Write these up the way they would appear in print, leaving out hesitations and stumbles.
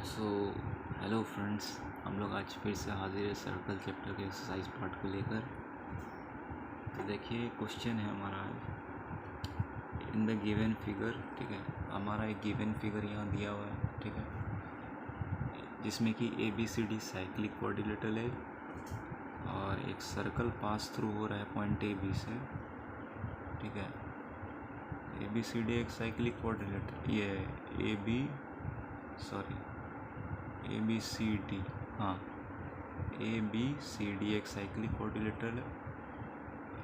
So hello friends, हम लोग आज फिर से हाजिर है सर्कल चैप्टर के एक्सरसाइज पार्ट को लेकर। तो देखिए क्वेश्चन है हमारा इन द गिवन फिगर। ठीक है, हमारा एक गिवन फिगर यहाँ दिया हुआ है। ठीक है, जिसमें कि ABCD साइक्लिक कोऑर्डिनेटर है और एक सर्कल पास थ्रू हो रहा है पॉइंट AB से। ठीक है, ABCD एक साइक्लिक कोऑर्डिनेटर, ये ABCD, हाँ ABCD एक साइक्लिक कोऑर्डिनेटर है।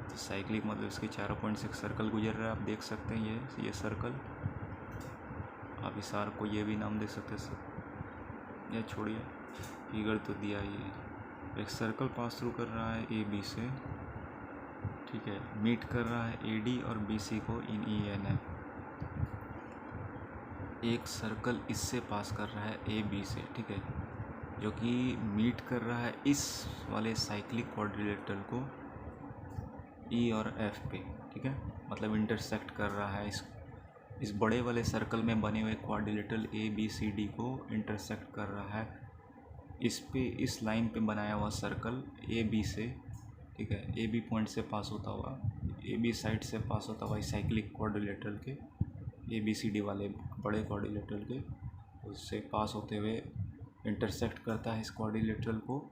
तो साइक्लिक मतलब इसके चारों पॉइंट से एक सर्कल गुजर रहा है। आप देख सकते हैं ये सर्कल। आप इस आर्क को ये भी नाम दे सकते हैं। ये छोड़िए, फिगर तो दिया ही है। एक सर्कल पास थ्रू कर रहा है AB से। ठीक है, मीट कर रहा है AD और BC को इन ENF। एक सर्कल इससे पास कर रहा है AB से। ठीक है, जो कि मीट कर रहा है इस वाले साइक्लिक कोऑर्डिनेटर को E और F पे। ठीक है, मतलब इंटरसेक्ट कर रहा है इस बड़े वाले सर्कल में बने हुए कोऑर्डिनेटर ABCD को इंटरसेक्ट कर रहा है इस पे, इस लाइन पे बनाया हुआ सर्कल AB से। ठीक है, AB पॉइंट से पास होता हुआ, AB साइड से पास होता हुआ इस साइक्लिक कोऑर्डिनेटर के ABCD वाले बड़े कोऑर्डिनेटर के उससे पास होते हुए इंटरसेक्ट करता है इस कोऑर्डिनेटर को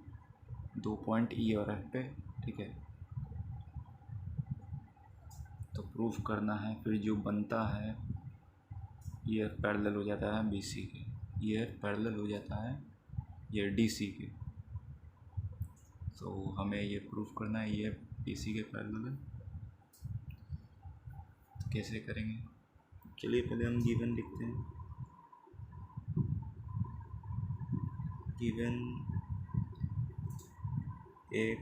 2 पॉइंट E और F पे। ठीक है, तो प्रूफ करना है। फिर जो बनता है ये पैरेलल हो जाता है BC के, ये पैरेलल हो जाता है ये DC के। तो हमें ये प्रूफ करना है ये BC के पैरेलल है। तो कैसे करेंगे? चलिए पहले हम गिवन लिखते हैं। गिवन एक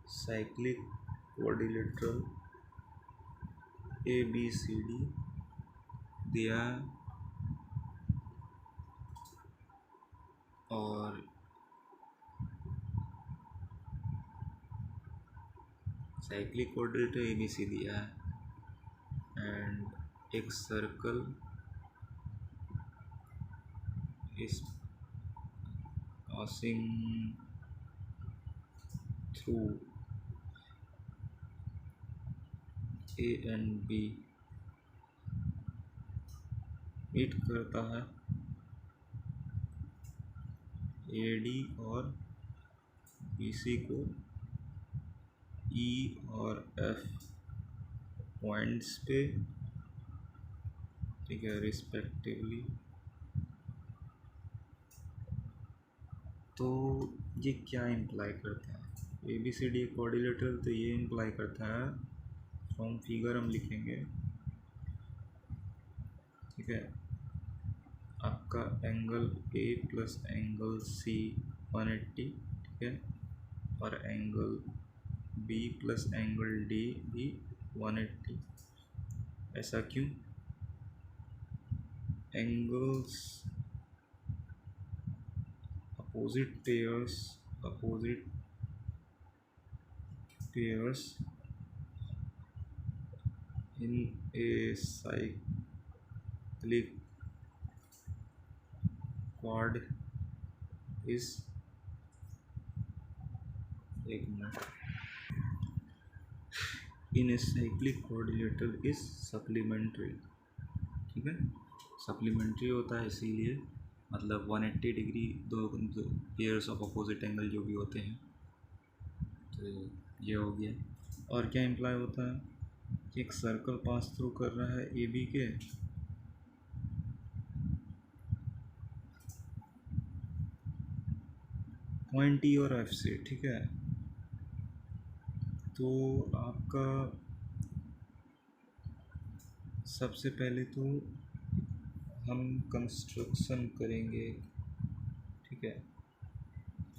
साइक्लिक कोऑर्डिनेटर ABCD दिया और साइक्लिक कोऑर्डिनेटर ABC दिया है एंड एक circle is passing through A and B, meet करता है AD और BC को E और F पॉइंट्स पे। ठीक है, रिस्पेक्टिवली। तो ये क्या इम्प्लाई करता है? ABCD कोऑर्डिनेटर, तो ये इम्प्लाई करता है, फ्रॉम फिगर हम लिखेंगे। ठीक है, आपका angle A plus angle C 180। ठीक है, और angle B plus angle D भी 180। ऐसा क्यों? Angles opposite pairs in a cyclic quad is, एक minute, in a cyclic coordinator is supplementary. ठीक है, सप्लीमेंट्री होता है इसीलिए, मतलब 180 डिग्री दो पेयर्स ऑफ अपोजिट एंगल जो भी होते हैं। तो ये हो गया। और क्या इम्प्लाई होता है कि एक सर्कल पास थ्रू कर रहा है AB के पॉइंट E और F से। ठीक है, तो आपका सबसे पहले तो हम कंस्ट्रक्शन करेंगे। ठीक है,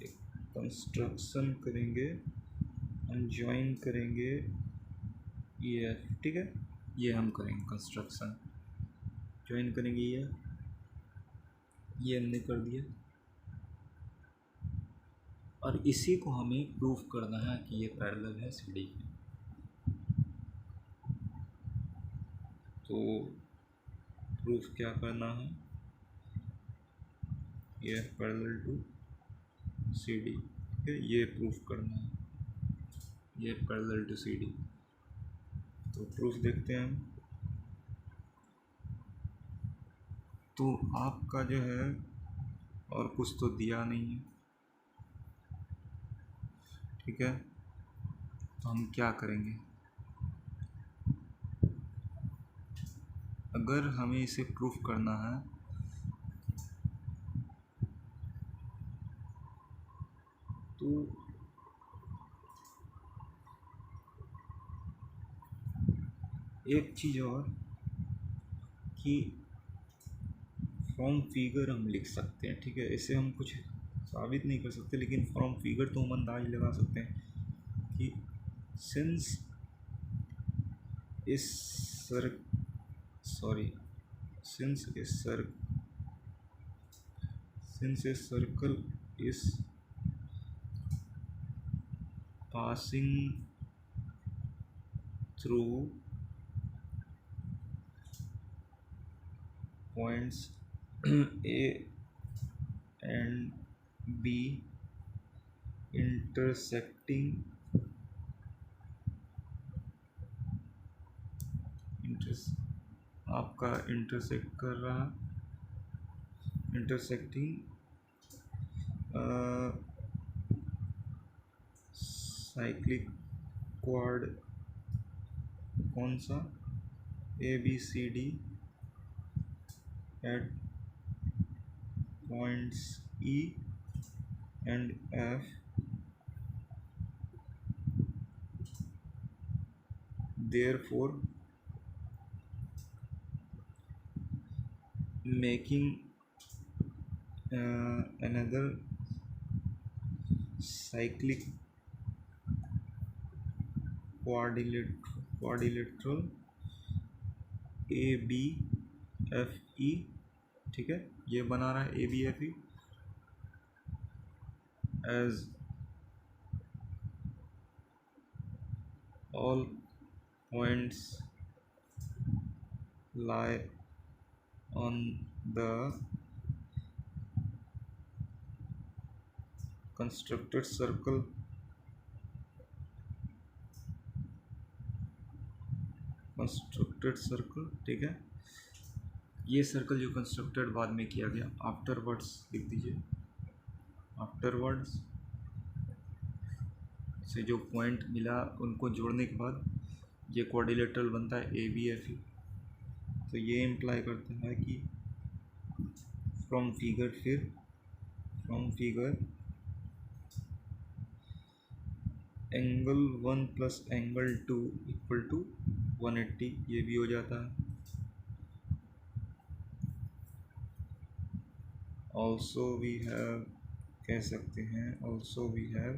एक कंस्ट्रक्शन करेंगे, हम ज्वाइन करेंगे EF। ठीक है, ये हम करेंगे कंस्ट्रक्शन, ज्वाइन करेंगे ये हमने कर दिया। और इसी को हमें प्रूफ करना है कि ये पैरेलल है CD के। तो प्रूफ क्या करना है, ये पैरेलल टू सी डी, ये प्रूफ करना है, ये पैरेलल टू सी डी। तो प्रूफ देखते हैं हम। तो आपका जो है और कुछ तो दिया नहीं है, ठीक है। तो हम क्या करेंगे, अगर हमें इसे प्रूफ करना है तो एक चीज़ और कि फ्रॉम फिगर हम लिख सकते हैं, ठीक है। इसे हम कुछ साबित नहीं कर सकते, लेकिन फ्रॉम फिगर तो हम अंदाज लगा सकते हैं कि सिंस इस sir sorry since a circle is passing through points A and B intersecting आपका इंटरसेक्ट कर रहा, इंटरसेक्टिंग साइक्लिक क्वाड कौन सा, A B C D at points E and F, therefore making another cyclic quadrilateral A B F E, ठीक है। ये बना रहा है A B F E as all points lie on the constructed circle ठीक है। ये सर्कल जो कंस्ट्रक्टेड बाद में किया गया, आफ्टरवर्ड्स लिख दीजिए, आफ्टरवर्ड्स से जो पॉइंट मिला उनको जोड़ने के बाद ये क्वाड्रिलेटरल बनता है ए बी एफ ई। तो ये इम्प्लाई करता है कि from figure angle 1 plus angle 2 equal to 180, ये भी हो जाता है। ऑल्सो वी हैव, कह सकते हैं also we have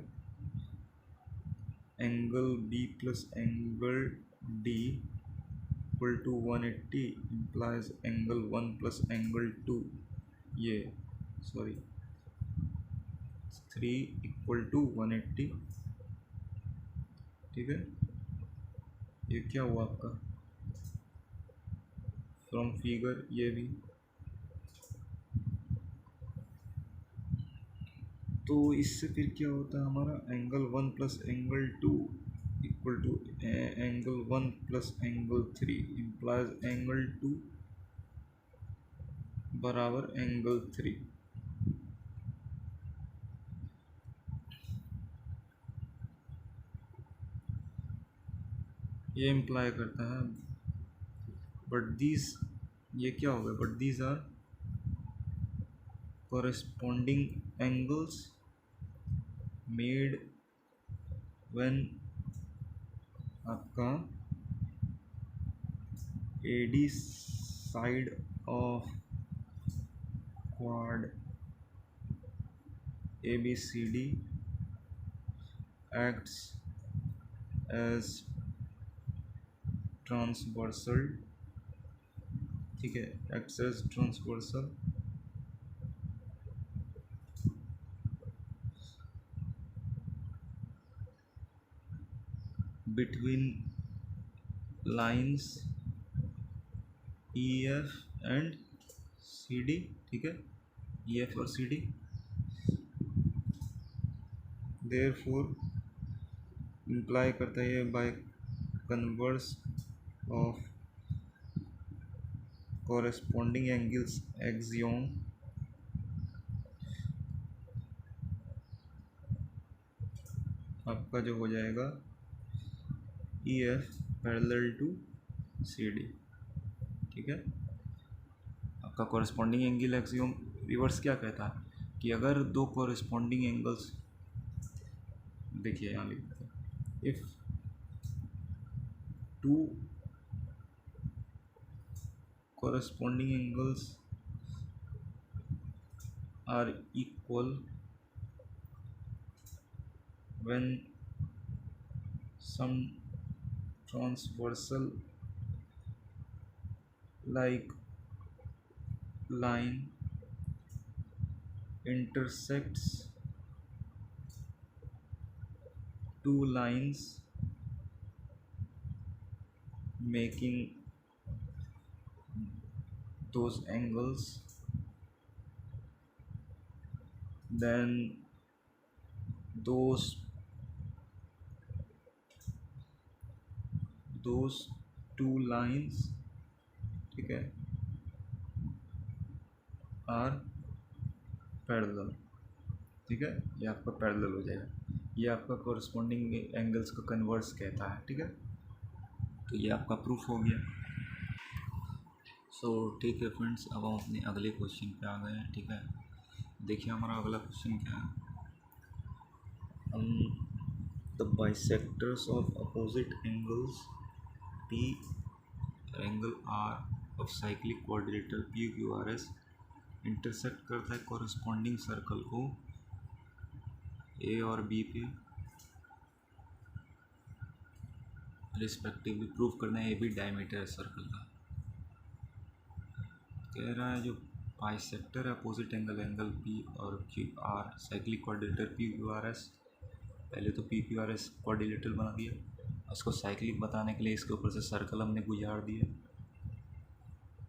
angle B plus angle D equal to 180 implies angle 1 plus angle 2, ये सॉरी 3 इक्वल टू 180, ठीक है। ये क्या हुआ आपका फ्रॉम फिगर, ये भी। तो इससे फिर क्या होता है हमारा, angle 1 plus angle 2 equal to angle 1 plus angle 3 implies angle 2 बराबर एंगल 3। ये इम्प्लाई करता है, बट दीज, ये क्या होगा, but these are corresponding angles made when आपका AD side of quad ABCD acts as transversal, ठीक है, acts as transversal between lines E F and C D, ठीक है, ई एफ और सी डी। देयरफॉर इम्प्लाई करता है by converse of corresponding angles axiom आपका जो हो जाएगा E F parallel to C D, ठीक है। आपका कॉरेस्पॉन्डिंग एंगल एक्सियोम रिवर्स क्या कहता है कि अगर दो कॉरेस्पॉन्डिंग एंगल्स, देखिए यहाँ लिख देते हैं, if two corresponding angles are equal when some transversal like line intersects two lines making those angles, then those two lines, ठीक है, आर पैरेलल, ठीक है, ये आपका पैरेलल हो जाएगा। ये आपका कॉरस्पॉन्डिंग एंगल्स का कन्वर्स कहता है, ठीक है। तो ये आपका प्रूफ हो गया। सो ठीक है फ्रेंड्स, अब हम अपने अगले क्वेश्चन पे आ गए हैं, ठीक है। देखिए हमारा अगला क्वेश्चन क्या है। The bisectors of opposite angles P angle R of cyclic quadrilateral P Q R S intersect करता है कॉरस्पॉन्डिंग सर्कल को ए और बी पे रिस्पेक्टिवली। प्रूफ करना है ए बी डायमीटर है सर्कल का। कह रहा है जो बाइसेक्टर है अपोजिट एंगल पी और Q R cyclic quadrilateral P Q R S. पहले तो P Q R S quadrilateral बना दिया, उसको साइक्लिक बताने के लिए इसके ऊपर से सर्कल हमने गुजार दिया।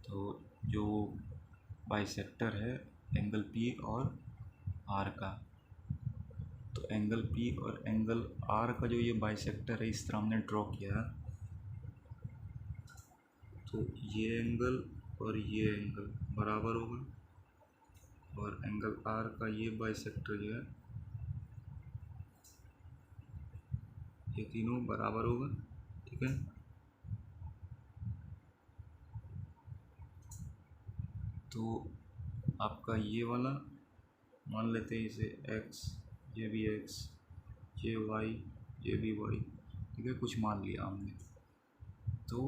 तो जो बाइसेक्टर है एंगल पी और आर का, तो एंगल पी और एंगल आर का जो ये बाइसेक्टर है इस तरह हमने ड्रॉ किया। तो ये एंगल और ये एंगल बराबर होगा और एंगल आर का ये बाइसेक्टर जो है ये तीनों बराबर होगा, ठीक है। तो आपका ये वाला मान लेते हैं इसे x, ये भी x, ये y, ये भी y, ठीक है, कुछ मान लिया हमने। तो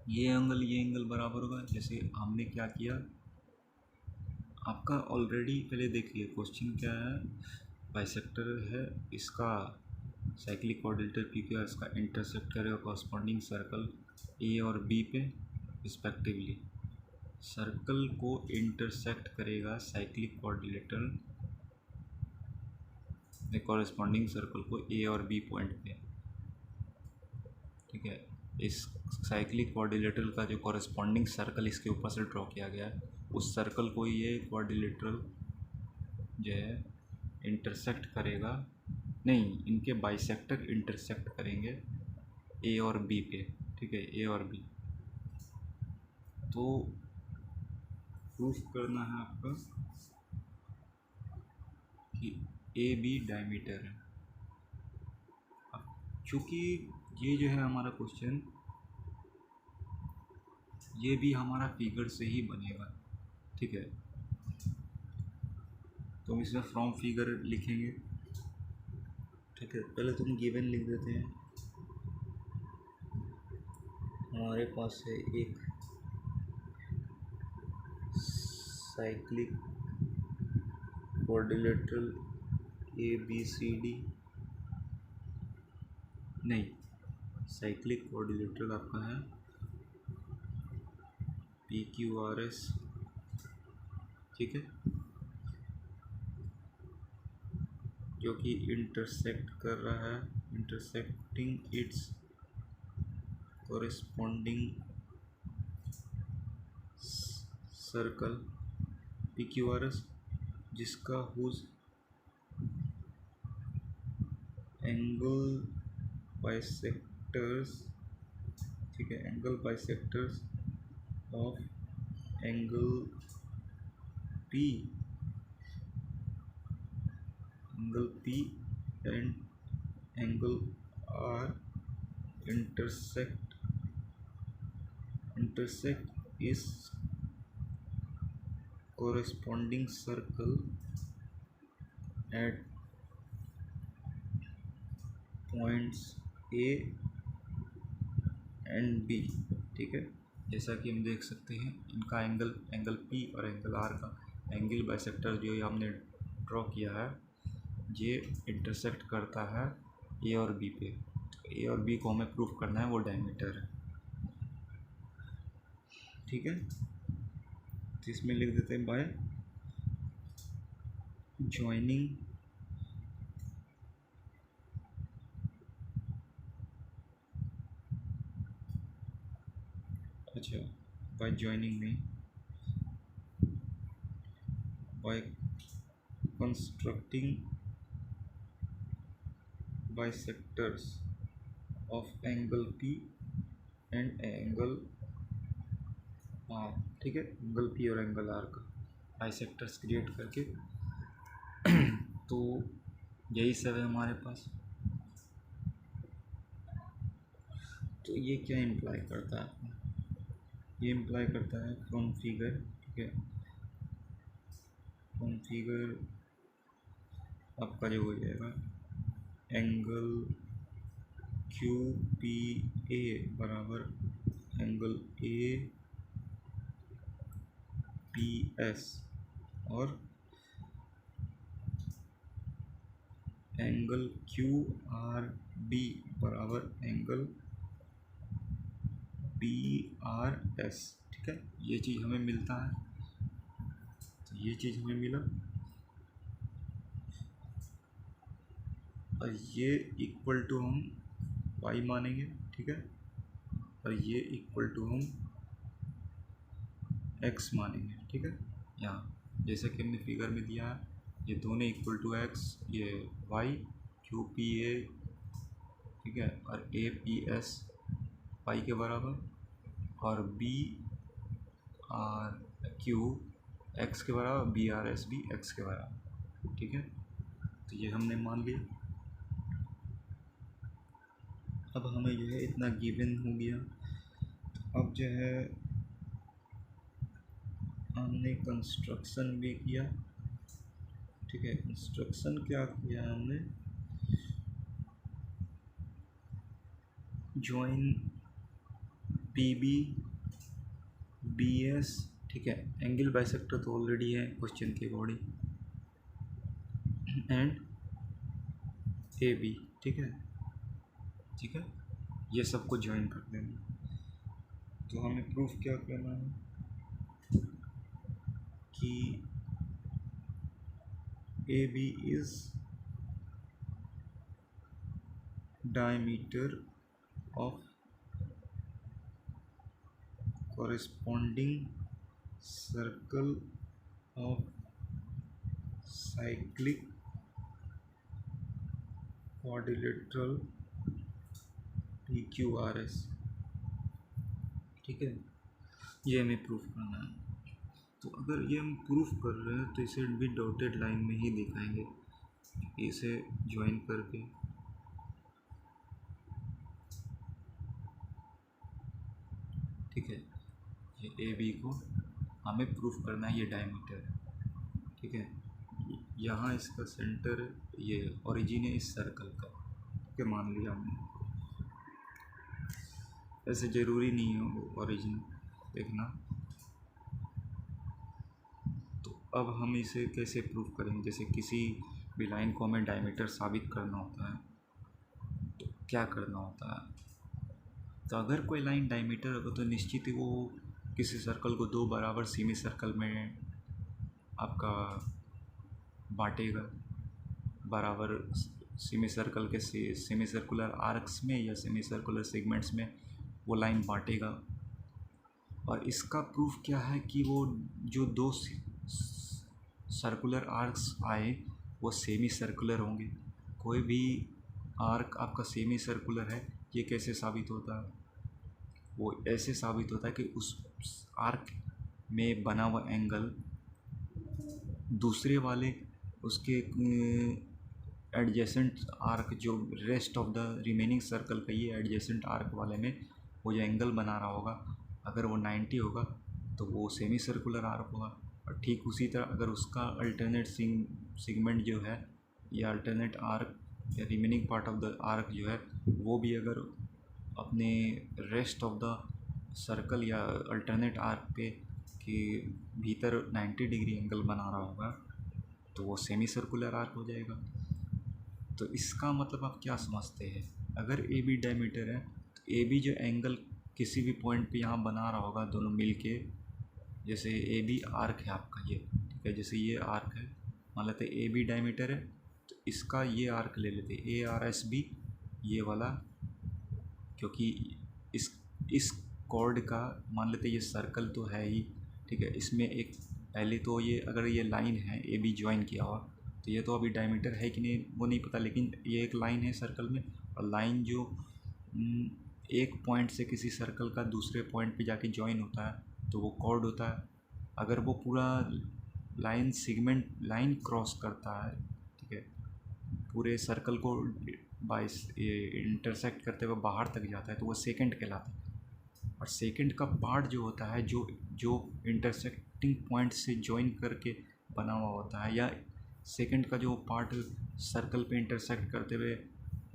ये एंगल बराबर होगा। जैसे हमने क्या किया, आपका ऑलरेडी पहले देखिए क्वेश्चन क्या है। बाइसेक्टर है इसका cyclic quadrilateral P Q are इसका इंटरसेक्ट करेगा कॉरस्पॉन्डिंग सर्कल ए और बी पे रिस्पेक्टिवली। सर्कल को इंटरसेक्ट करेगा साइक्लिक क्वाड्रिलेटरल कॉरस्पॉन्डिंग सर्कल को ए और बी पॉइंट पे, ठीक है। इस साइक्लिक क्वाड्रिलेटरल का जो कॉरस्पॉन्डिंग सर्कल इसके ऊपर से ड्रॉ किया गया है उस सर्कल को ये क्वाड्रिलेटरल जो है इंटरसेक्ट करेगा, नहीं इनके बाइसेक्टर इंटरसेक्ट करेंगे ए और बी पे, ठीक है, ए और बी। तो प्रूफ करना है आपका कि ए बी डायमीटर है। अब चूँकि ये जो है हमारा क्वेश्चन ये भी हमारा फिगर से ही बनेगा, ठीक है। तो हम इसमें फ्रॉम फिगर लिखेंगे, ठीक है। पहले तुम गिवन लिख देते हैं। हमारे पास है एक cyclic quadrilateral A B C D, नहीं साइक्लिक क्वाड्रिलेटरल आपका है पी क्यू आर एस, ठीक है, जो कि इंटरसेक्ट कर रहा है, intersecting its corresponding circle P Q R S, जिसका हुज एंगल बाइसेक्टर्स, ठीक है, angle bisectors of angle P and angle R intersect is corresponding circle at points A and B, ठीक है। जैसा कि हम देख सकते हैं इनका एंगल P और एंगल R का एंगल बाइसेक्टर जो हमने ड्रॉ किया है ये इंटरसेक्ट करता है A और B पे। तो A और B को हमें प्रूफ करना है वो डायमीटर है, ठीक है। तो इसमें लिख देते हैं बाय ज्वाइनिंग बाय ज्वाइनिंग नहीं, by constructing bisectors of angle P and angle R, ठीक है। एंगल P और एंगल R का बाइसेक्टर्स क्रिएट करके तो यही सब है हमारे पास। तो ये क्या इम्प्लाई करता है, ये इम्प्लाई करता है फ्रॉम फिगर, ठीक है, फ्रॉम फिगर आपका जो हो जाएगा एंगल क्यू पी ए बराबर एंगल ए पी एस और एंगल क्यू आर बी बराबर एंगल पी आर एस, ठीक है। ये चीज़ हमें मिलता है, तो ये चीज़ हमें मिला और ये इक्वल टू हम y मानेंगे, ठीक है, और ये इक्वल टू हम x मानेंगे, ठीक है। यहाँ जैसा कि हमने फिगर में दिया है ये दोनों इक्वल टू x, ये y क्यू पी ए, ठीक है, और ए पी एस पाई के बराबर और बी आर क्यू एक्स के बराबर, बी आर एस भी एक्स के बराबर, ठीक है। तो ये हमने मान लिया। अब हमें जो है इतना गिवन हो गया, तो अब जो है हमने कंस्ट्रक्शन भी किया, ठीक है। कंस्ट्रक्शन क्या किया हमने, join P B B S, ठीक है, एंगल बाइसेक्टर तो ऑलरेडी है क्वेश्चन के अकॉर्डिंग, एंड ए बी, ठीक है, ठीक है, ये सबको ज्वाइन कर देना। तो हमें प्रूफ क्या करना है कि A B is diameter of corresponding circle of cyclic quadrilateral PQRS, ठीक है। ये हमें प्रूफ करना है। तो अगर ये हम प्रूफ कर रहे हैं तो इसे भी डॉटेड लाइन में ही दिखाएंगे, इसे ज्वाइन करके, ठीक है। ये ए बी को हमें प्रूफ करना है, ये डायमीटर है, ठीक है। यहाँ इसका सेंटर है, ये ओरिजिन है इस सर्कल का, ठीक है, मान लिया हमने। ऐसे ज़रूरी नहीं है ओरिजिन देखना। तो अब हम इसे कैसे प्रूफ करेंगे, जैसे किसी भी लाइन को हमें डायमीटर साबित करना होता है तो क्या करना होता है। तो अगर कोई लाइन डायमीटर होगा तो निश्चित ही वो किसी सर्कल को दो बराबर सेमी सर्कल में आपका बांटेगा, बराबर सेमी सर्कल के सेमी सर्कुलर आर्क्स में या सेमी सर्कुलर सेगमेंट्स में वो लाइन बांटेगा। और इसका प्रूफ क्या है कि वो जो दो सर्कुलर आर्क्स आए वो सेमी सर्कुलर होंगे। कोई भी आर्क आपका सेमी सर्कुलर है, ये कैसे साबित होता है? वो ऐसे साबित होता है कि उस आर्क में बना हुआ एंगल दूसरे वाले उसके एडजेसेंट आर्क, जो rest of the remaining circle का ये एडजेसेंट आर्क वाले में वो जो एंगल बना रहा होगा, अगर वो 90 होगा तो वो सेमी सर्कुलर आर्क होगा। और ठीक उसी तरह अगर उसका अल्टरनेट सिगमेंट जो है या अल्टरनेट आर्क या remaining part of the arc जो है वो भी अगर अपने रेस्ट ऑफ द सर्कल या अल्टरनेट आर्क पे के भीतर 90 डिग्री एंगल बना रहा होगा तो वो सेमी सर्कुलर आर्क हो जाएगा। तो इसका मतलब आप क्या समझते हैं? अगर ए बी डायमीटर है तो ए बी जो एंगल किसी भी पॉइंट पे यहाँ बना रहा होगा दोनों मिल के, जैसे ए बी आर्क है आपका ये, ठीक है, जैसे ये आर्क है, मान लेते ए बी डायमीटर है तो इसका ये आर्क ले लेते ए आर एस बी, ये वाला, क्योंकि इस कॉर्ड का मान लेते ये सर्कल तो है ही, ठीक है, इसमें एक पहले तो ये अगर ये लाइन है ए बी ज्वाइन किया हुआ तो ये तो अभी डायमीटर है कि नहीं वो नहीं पता, लेकिन ये एक लाइन है सर्कल में, और लाइन जो एक पॉइंट से किसी सर्कल का दूसरे पॉइंट पे जाके ज्वाइन होता है तो वो कॉर्ड होता है। अगर वो पूरा लाइन क्रॉस करता है, ठीक है, पूरे सर्कल को बाय इंटरसेक्ट करते हुए बाहर तक जाता है तो वो सेकंड कहलाता है। और सेकंड का पार्ट जो होता है जो जो इंटरसेक्टिंग पॉइंट से ज्वाइन करके बना हुआ होता है, या सेकंड का जो पार्ट सर्कल पे इंटरसेक्ट करते हुए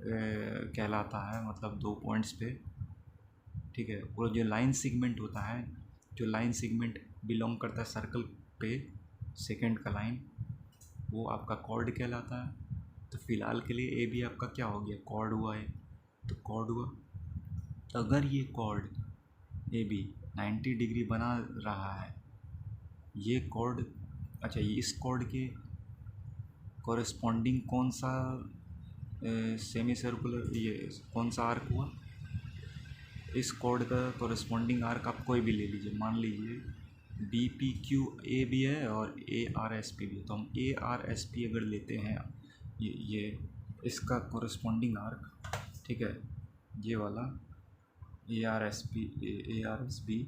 कहलाता है, मतलब दो पॉइंट्स पे, ठीक है। और जो लाइन सेगमेंट होता है, जो लाइन सेगमेंट बिलोंग करता है सर्कल पे, सेकंड का लाइन, वो आपका कॉर्ड कहलाता है। तो फ़िलहाल के लिए ए भी आपका क्या हो गया? कॉर्ड हुआ है, तो कॉर्ड हुआ। तो अगर ये कॉर्ड ए बी 90 डिग्री बना रहा है, ये कॉर्ड, अच्छा, ये इस कॉर्ड के कॉरेस्पॉन्डिंग कौन सा सेमी सर्कुलर, ये कौन सा आर्क हुआ? इस कॉर्ड का कॉरेस्पॉन्डिंग आर्क आप कोई भी ले लीजिए, मान लीजिए बी पी क्यू ए भी है और ए आर एस पी भी है, तो हम ए आर एस पी अगर लेते हैं, ये इसका कॉरेस्पॉन्डिंग आर्क, ठीक है, ये वाला ए आर एस बी,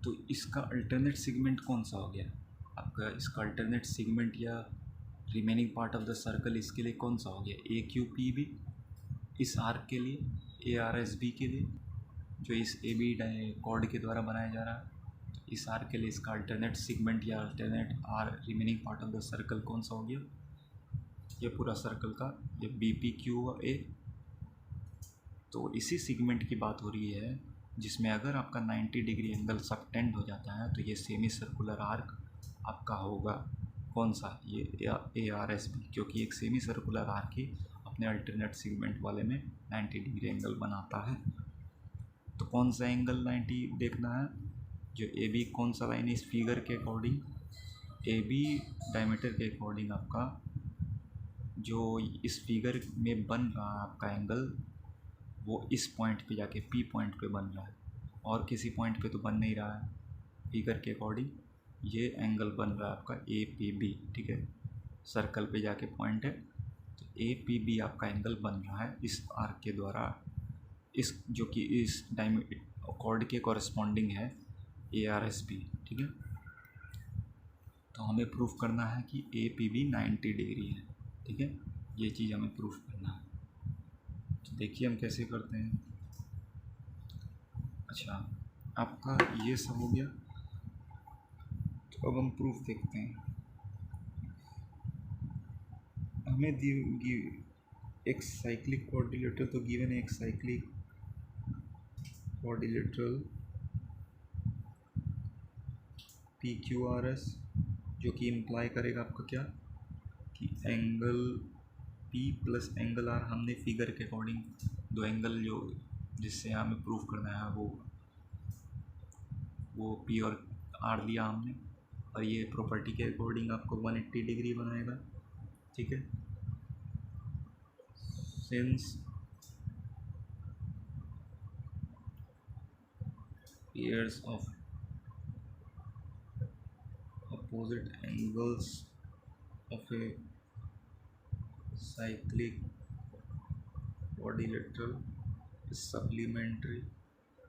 तो इसका अल्टरनेट सेगमेंट कौन सा हो गया आपका? इसका अल्टरनेट सेगमेंट या remaining part of the circle इसके लिए कौन सा हो गया? ए क्यू पी बी इस आर्क के लिए, ए आर एस बी के लिए, जो इस ए बी कॉर्ड के द्वारा बनाया जा रहा है, तो इस आर्क के लिए इसका अल्टरनेट सेगमेंट या alternate or remaining part of the circle कौन सा हो गया? ये पूरा सर्कल का, ये बी पी क्यू ए। तो इसी सेगमेंट की बात हो रही है जिसमें अगर आपका 90 डिग्री एंगल सबटेंड हो जाता है तो ये सेमी सर्कुलर आर्क आपका होगा। कौन सा? ये ए आर एस बी, क्योंकि एक सेमी सर्कुलर आर्क ही अपने अल्टरनेट सेगमेंट वाले में 90 डिग्री एंगल बनाता है। तो कौन सा एंगल 90 देखना है? जो ए बी कौन सा लाइन है इस फिगर के अकॉर्डिंग, ए बी डायमीटर के अकॉर्डिंग आपका जो इस फिगर में बन रहा है आपका एंगल, वो इस पॉइंट पे जाके पी पॉइंट पे बन रहा है, और किसी पॉइंट पे तो बन नहीं रहा है। फिगर के अकॉर्डिंग ये एंगल बन रहा है आपका ए पी बी, ठीक है, सर्कल पे जाके पॉइंट है, तो ए पी बी आपका एंगल बन रहा है इस आर्क के द्वारा, इस जो कि इस कॉर्ड के कॉरेस्पॉन्डिंग है ए आर एस बी, ठीक है। तो हमें प्रूफ करना है कि ए पी बी 90 डिग्री है, ठीक है, ये चीज़ हमें प्रूफ करना है। तो देखिए हम कैसे करते हैं। अच्छा, आपका ये सब हो गया, तो अब हम प्रूफ देखते हैं। हमें एक साइक्लिक क्वाड्रिलेटरल तो गिवन है, एक cyclic quadrilateral P Q R S, जो कि इम्प्लाई करेगा आपका क्या, कि angle P plus angle R, हमने फिगर के अकॉर्डिंग दो एंगल जो जिससे हमें प्रूफ करना है वो पी और आर लिया हमने, और ये प्रॉपर्टी के अकॉर्डिंग आपको 180 डिग्री बनाएगा, ठीक है। Since pairs of opposite angles of a cyclic quadrilateral is supplementary,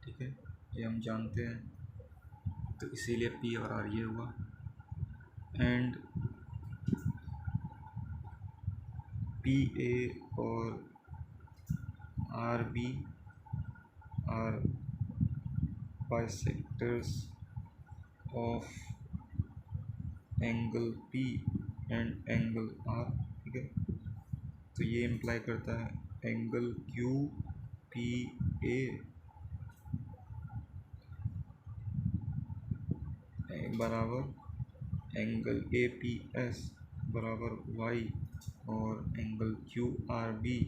ठीक है, ये हम जानते हैं, तो इसीलिए पी और आर ये हुआ। एंड पी ए और R B are bisectors of angle P and angle R, ठीक है, तो ये इम्प्लाई करता है एंगल क्यू पी ए बराबर एंगल ए पी एस बराबर वाई और एंगल क्यू आर बी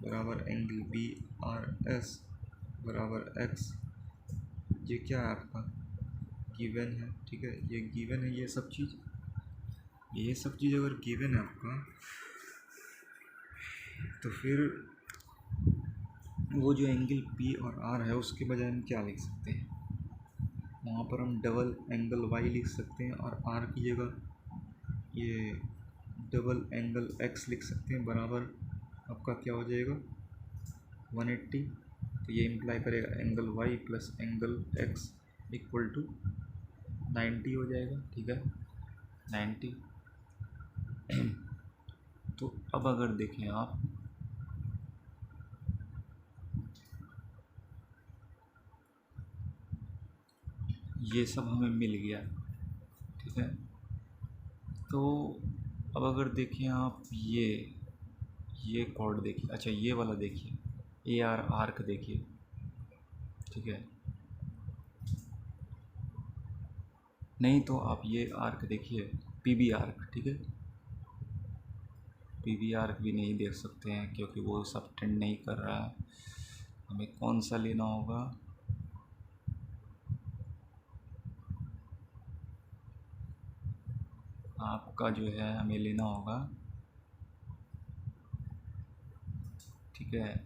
बराबर एंगल बी आर एस बराबर एक्स। ये क्या है आपका गिवन है, ठीक है, ये गिवन है, ये सब चीज़ अगर गिवन है आपका, तो फिर वो जो एंगल पी और आर है उसके बजाय हम क्या लिख सकते हैं, वहाँ पर हम डबल एंगल वाई लिख सकते हैं और आर की जगह ये डबल एंगल एक्स लिख सकते हैं, बराबर आपका क्या हो जाएगा 180। तो ये इम्प्लाई करेगा angle Y plus angle X equal to 90 हो जाएगा, ठीक है, 90। तो अब अगर देखें आप, ये सब हमें मिल गया, ठीक है, तो अब अगर देखें आप ये कॉर्ड देखिए, अच्छा ये वाला देखिए, ए आर आर्क देखिए, ठीक है, नहीं तो आप ये आर्क देखिए पी बी आर्क, ठीक है, पी बी आर्क भी नहीं देख सकते हैं क्योंकि वो सब टेंड नहीं कर रहा है। हमें कौन सा लेना होगा, आपका जो है हमें लेना होगा, ठीक है,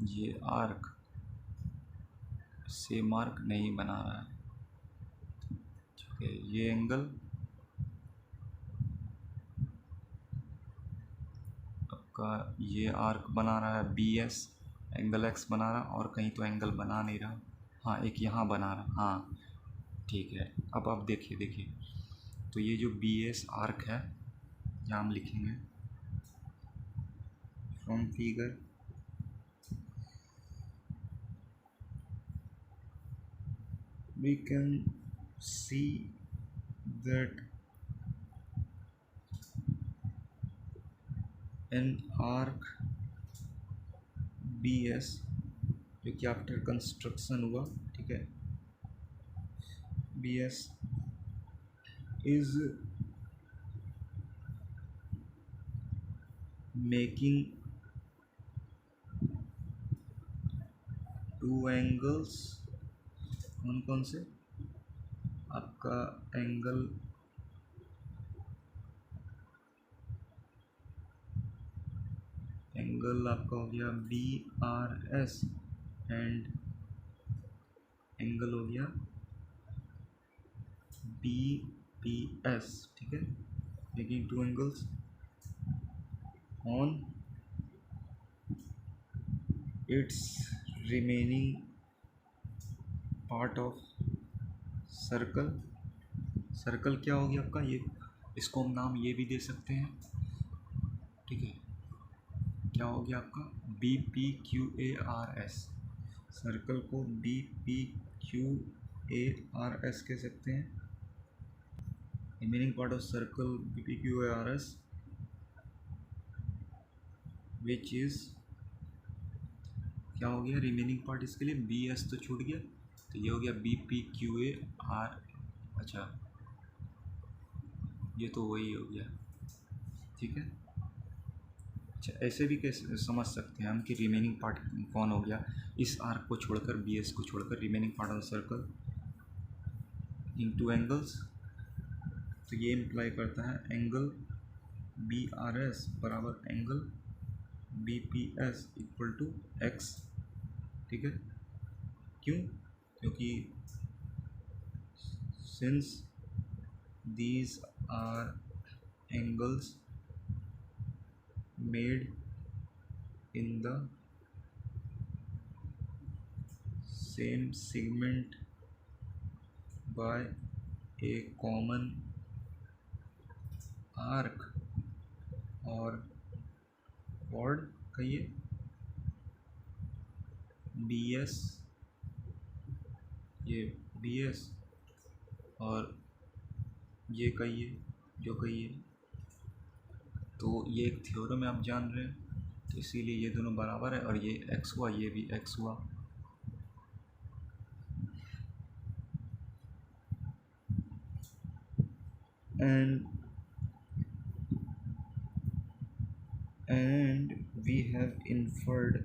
ये आर्क सेम आर्क नहीं बना रहा है, ठीक है, ये एंगल आपका ये आर्क बना रहा है बी एस, एंगल एक्स बना रहा, और कहीं तो एंगल बना नहीं रहा, हाँ एक यहाँ बना रहा, हाँ ठीक है। अब आप देखिए, तो ये जो बी एस आर्क है, यहाँ हम लिखेंगे from figure we can see that an arc BS जो कि आफ्टर कंस्ट्रक्शन हुआ, ठीक है, BS is making two angles, कौन से, आपका एंगल आपका हो गया B R S and angle हो गया बी पी एस, ठीक है, making two angles on its remaining part of circle क्या हो गया आपका, ये इसको हम नाम ये भी दे सकते हैं, ठीक है, क्या हो गया आपका B P Q A R S, circle को B P Q A R S कह सकते हैं, remaining part of circle B P Q A R S which is, क्या हो गया रिमेनिंग पार्ट इसके लिए बी एस तो छूट गया, तो ये हो गया B P Q A R, अच्छा ये तो वही हो गया, ठीक है। अच्छा ऐसे भी कैसे समझ सकते हैं हम कि रिमेनिंग पार्ट कौन हो गया, इस आर्क को छोड़कर बी एस को छोड़कर remaining part of the circle in two angles, तो ये इम्प्लाई करता है एंगल बी आर एस बराबर angle B P S equal to X, ठीक है, क्यों, क्योंकि since these are angles made in the same segment by a common arc और कॉर्ड कहिए बी एस, ये बी एस, और ये कहिए जो कहिए। तो ये एक थ्योरम है, आप जान रहे हैं, तो इसीलिए ये दोनों बराबर है, और ये एक्स हुआ, ये भी एक्स हुआ। एंड वी हैव इन्फर्ड,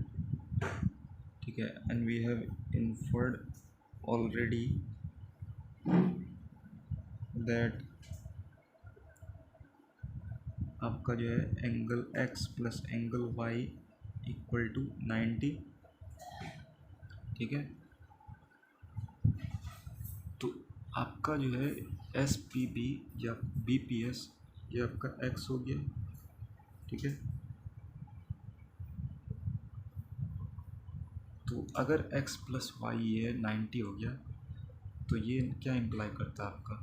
ठीक है, and we have inferred already that आपका जो है angle x plus angle y equal to 90, ठीक है। तो आपका जो है एस पी बी या बी पी एस ये आपका x हो गया, ठीक है। तो अगर x प्लस वाई ये 90 हो गया, तो ये क्या इम्प्लाई करता है आपका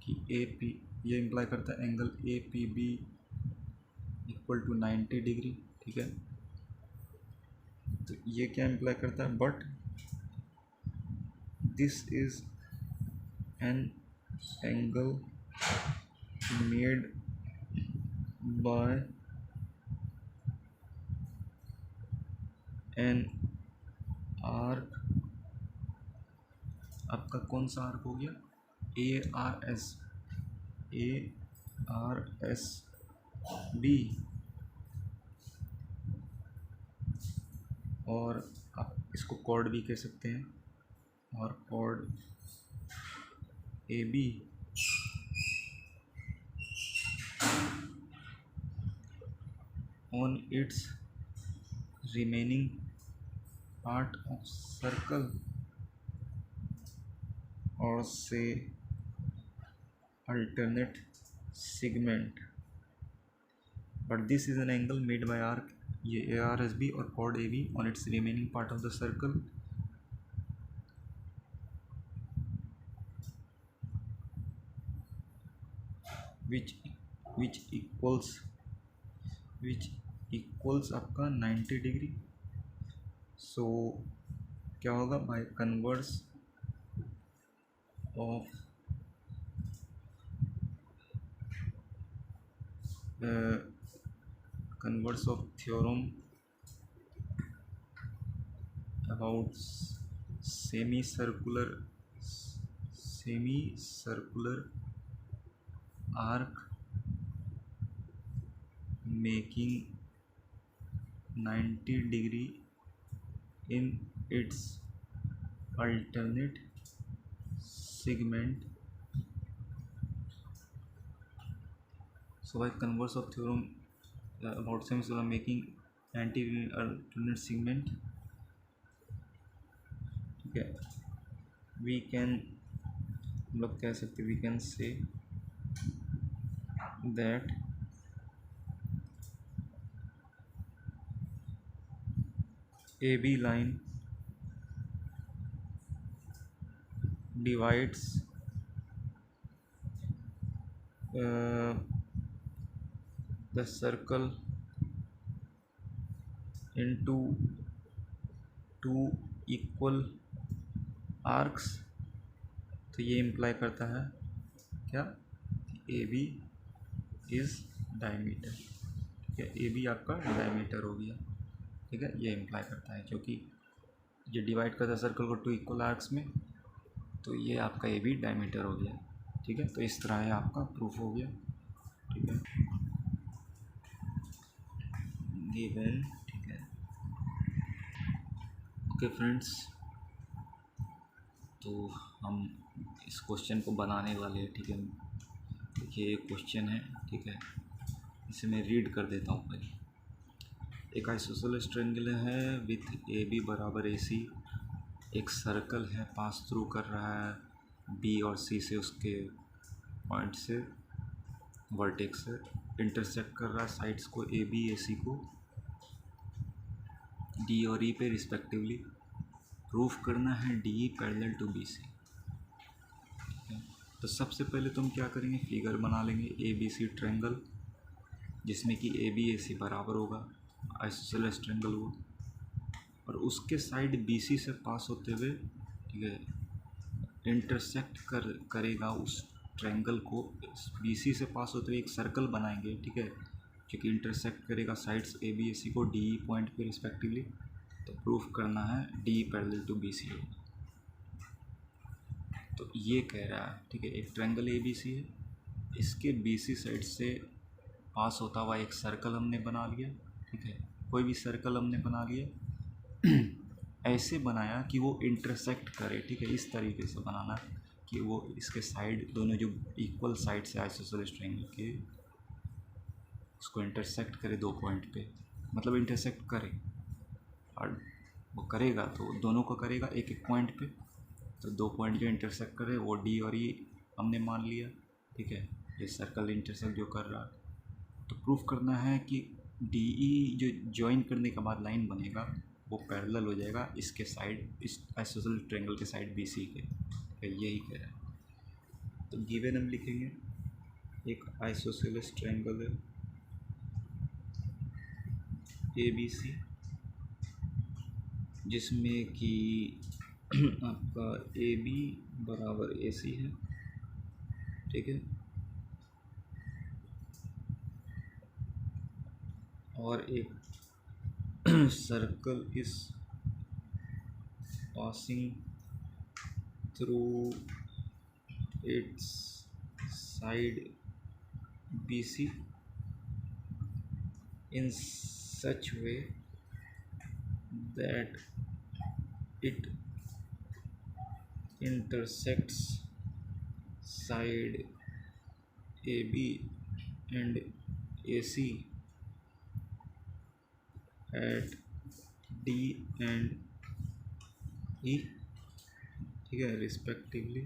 कि ए पी, ये इम्प्लाई करता है angle A P B equal to 90 degree, ठीक है। तो ये क्या इम्प्लाई करता है, but this is an angle made by an arc, आपका कौन सा आर्क हो गया, ए आर एस बी, और आप इसको कॉर्ड भी कह सकते हैं, और chord A B on its remaining part of circle, or say alternate segment, but this is an angle made by arc ये ARSB और chord AB on its remaining part of the circle, which equals आपका 90 degree. सो क्या होगा, bye converse of theorem about semi circular arc making 90 degree in its alternate segment. So by converse of theorem about semicircular making 90 degree alternate segment, ठीक है, we can मतलब कह सकते, we can say that AB line divides the circle into two equal arcs। तो ये imply करता है क्या, ए बी इज डायमीटर, ठीक है, ए बी आपका डायमीटर हो गया, ठीक है, ये इम्प्लाई करता है, क्योंकि ये डिवाइड करता है सर्कल को टू इक्वल आर्क्स में, तो ये आपका ए बी डायमीटर हो गया, ठीक है। तो इस तरह है आपका प्रूफ हो गया, ठीक है, गिवन, ठीक है। ओके फ्रेंड्स, तो हम इस क्वेश्चन को बनाने वाले हैं, ठीक है। देखिए ये क्वेश्चन है, ठीक है, इसे मैं रीड कर देता हूँ पहले। एक आइसोसेलेस ट्रायंगल है विथ ए बी बराबर ए सी एक सर्कल है पास थ्रू कर रहा है बी और सी से, उसके पॉइंट से वर्टेक्स से इंटरसेक्ट कर रहा है साइड्स को ए बी ए सी को डी और ई पे रिस्पेक्टिवली। प्रूफ करना है D E parallel to B C. तो सबसे पहले तुम क्या करेंगे, फिगर बना लेंगे ए बी सी ट्रायंगल, जिसमें कि ए बी ए सी बराबर होगा, आइसोसेलेस ट्रायंगल वो, और उसके साइड बी सी से पास होते हुए, ठीक है, इंटरसेक्ट करेगा उस ट्रायंगल को। बी सी से पास होते हुए एक सर्कल बनाएंगे, ठीक है, जो कि इंटरसेक्ट करेगा sides A B A C को डी ई पॉइंट पे रिस्पेक्टिवली। तो प्रूफ करना है D parallel to B C हो। तो ये कह रहा है, ठीक है, एक ट्रायंगल ए बी सी है, इसके बी सी साइड से पास होता हुआ एक सर्कल हमने बना लिया, ठीक है, कोई भी सर्कल हमने बना लिया ऐसे बनाया कि वो इंटरसेक्ट करे, ठीक है, इस तरीके से बनाना कि वो इसके साइड दोनों जो इक्वल साइड से आइसोसेलेस ट्रायंगल के उसको इंटरसेक्ट करे दो पॉइंट पे, मतलब इंटरसेक्ट करे, और वो करेगा तो दोनों को करेगा एक एक पॉइंट पे। तो दो पॉइंट जो इंटरसेक्ट करे वो डी और ई हमने मान लिया, ठीक है, ये सर्कल इंटरसेक्ट जो कर रहा। तो प्रूफ करना है कि डी ई जो ज्वाइन करने के बाद लाइन बनेगा वो पैरेलल हो जाएगा इसके साइड, इस आइसोसेलेस ट्रायंगल के साइड बी सी के। यही कह रहा है। तो गिवन हम लिखेंगे एक आइसोसेलेस ट्रायंगल है ए बी सी, जिसमें कि आपका ए बी बराबर ए सी है, ठीक है, और एक circle is passing through its side B C in such way that it intersects side AB and AC at D and E, ठीक है, रिस्पेक्टिवली।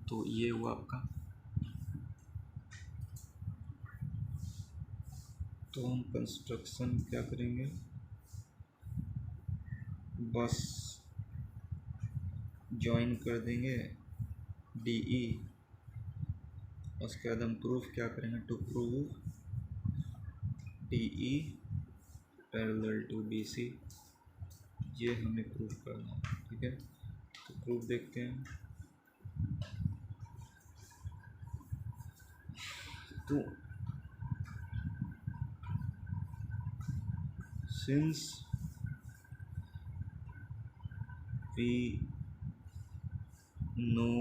तो ये हुआ आपका। तो हम कंस्ट्रक्शन क्या करेंगे, बस ज्वाइन कर देंगे डी ई, उसके बाद हम प्रूफ क्या करेंगे, to prove D E parallel to B C, ये हमें प्रूफ करना है, ठीक है। तो प्रूफ देखते हैं। तो since we know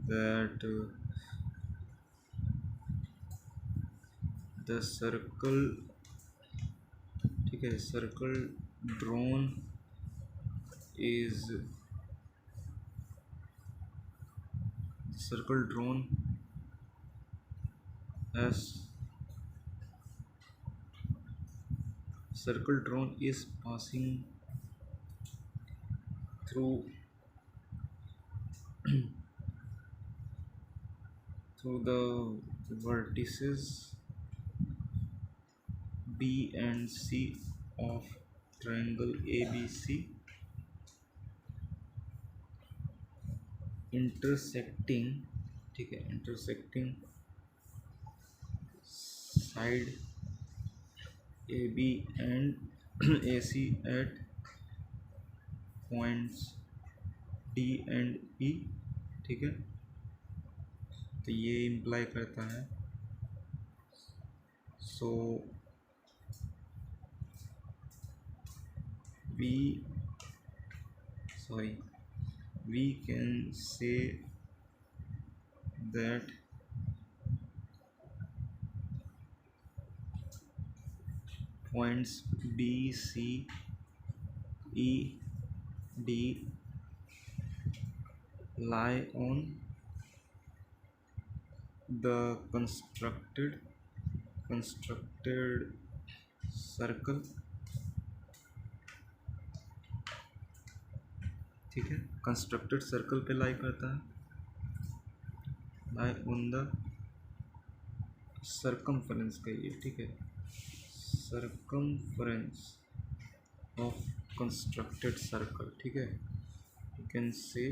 that the circle, ठीक है, circle drawn is as circle drawn is passing through the vertices B and C of triangle ABC, intersecting, ठीक है, intersecting side AB and AC at points D and E, ठीक है। तो ये imply करता है, सो we can say that points B, C, E, D lie on the constructed circle ठीक है। कंस्ट्रक्टेड सर्कल पे लाई करता है, लाई ऑन द सरकमफ्रेंस का ये, ठीक है, सरकमफ्रेंस ऑफ कंस्ट्रक्टेड सर्कल, ठीक है। You can say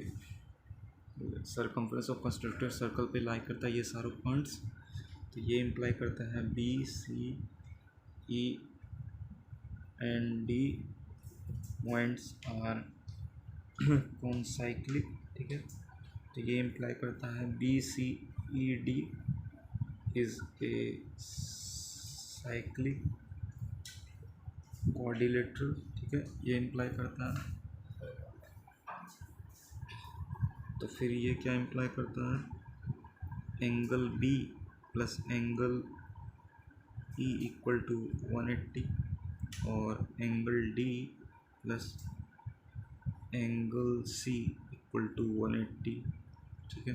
circumference of constructed circle पे लाई करता है ये सारे पॉइंट्स। तो ये इम्प्लाई करता है B C E and D points are concyclic, ठीक है। तो ये इम्प्लाई करता है B C E D is a cyclic quadrilateral, ठीक है, ये इम्प्लाई करता है। तो फिर ये क्या इम्प्लाई करता है, angle B plus angle E equal to 180 और angle D plus angle C equal to 180, ठीक है।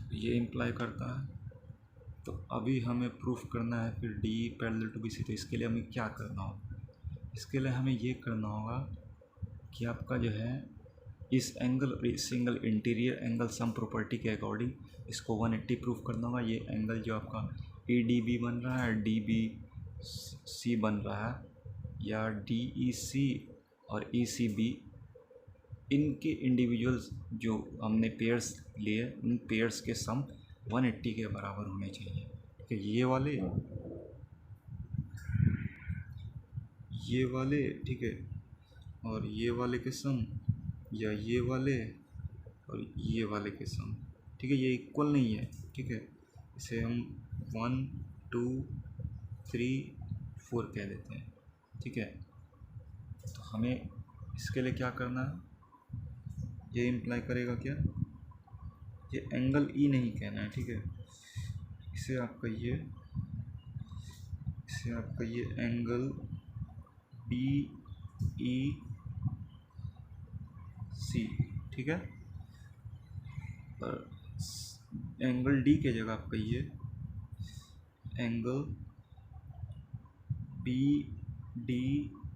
तो ये इम्प्लाई करता है। तो अभी हमें प्रूफ करना है फिर D parallel to B C. तो इसके लिए हमें क्या करना होगा, इसके लिए हमें ये करना होगा कि आपका जो है इस एंगल और इस angle interior angle sum property के अकॉर्डिंग इसको 180 प्रूफ करना होगा। ये एंगल जो आपका ई डी बी बन रहा है, डी बी सी बन रहा है, या डी ई सी और ई सी बी, इनके इंडिविजुअल्स जो हमने पेयर्स लिए उन पेयर्स के सम 180 के बराबर होने चाहिए, ठीक है। ये वाले, ठीक है, और ये वाले के सम, या ये वाले और ये वाले के सम, ठीक है, ये इक्वल नहीं है, ठीक है। इसे हम 1 2 3 4 कह देते हैं, ठीक है। तो हमें इसके लिए क्या करना है, ये इम्प्लाई करेगा क्या, ये एंगल ई नहीं कहना है, ठीक है। इसे आपका ये एंगल बी ई सी, ठीक है। और एंगल डी के जगह आपका ये एंगल बी डी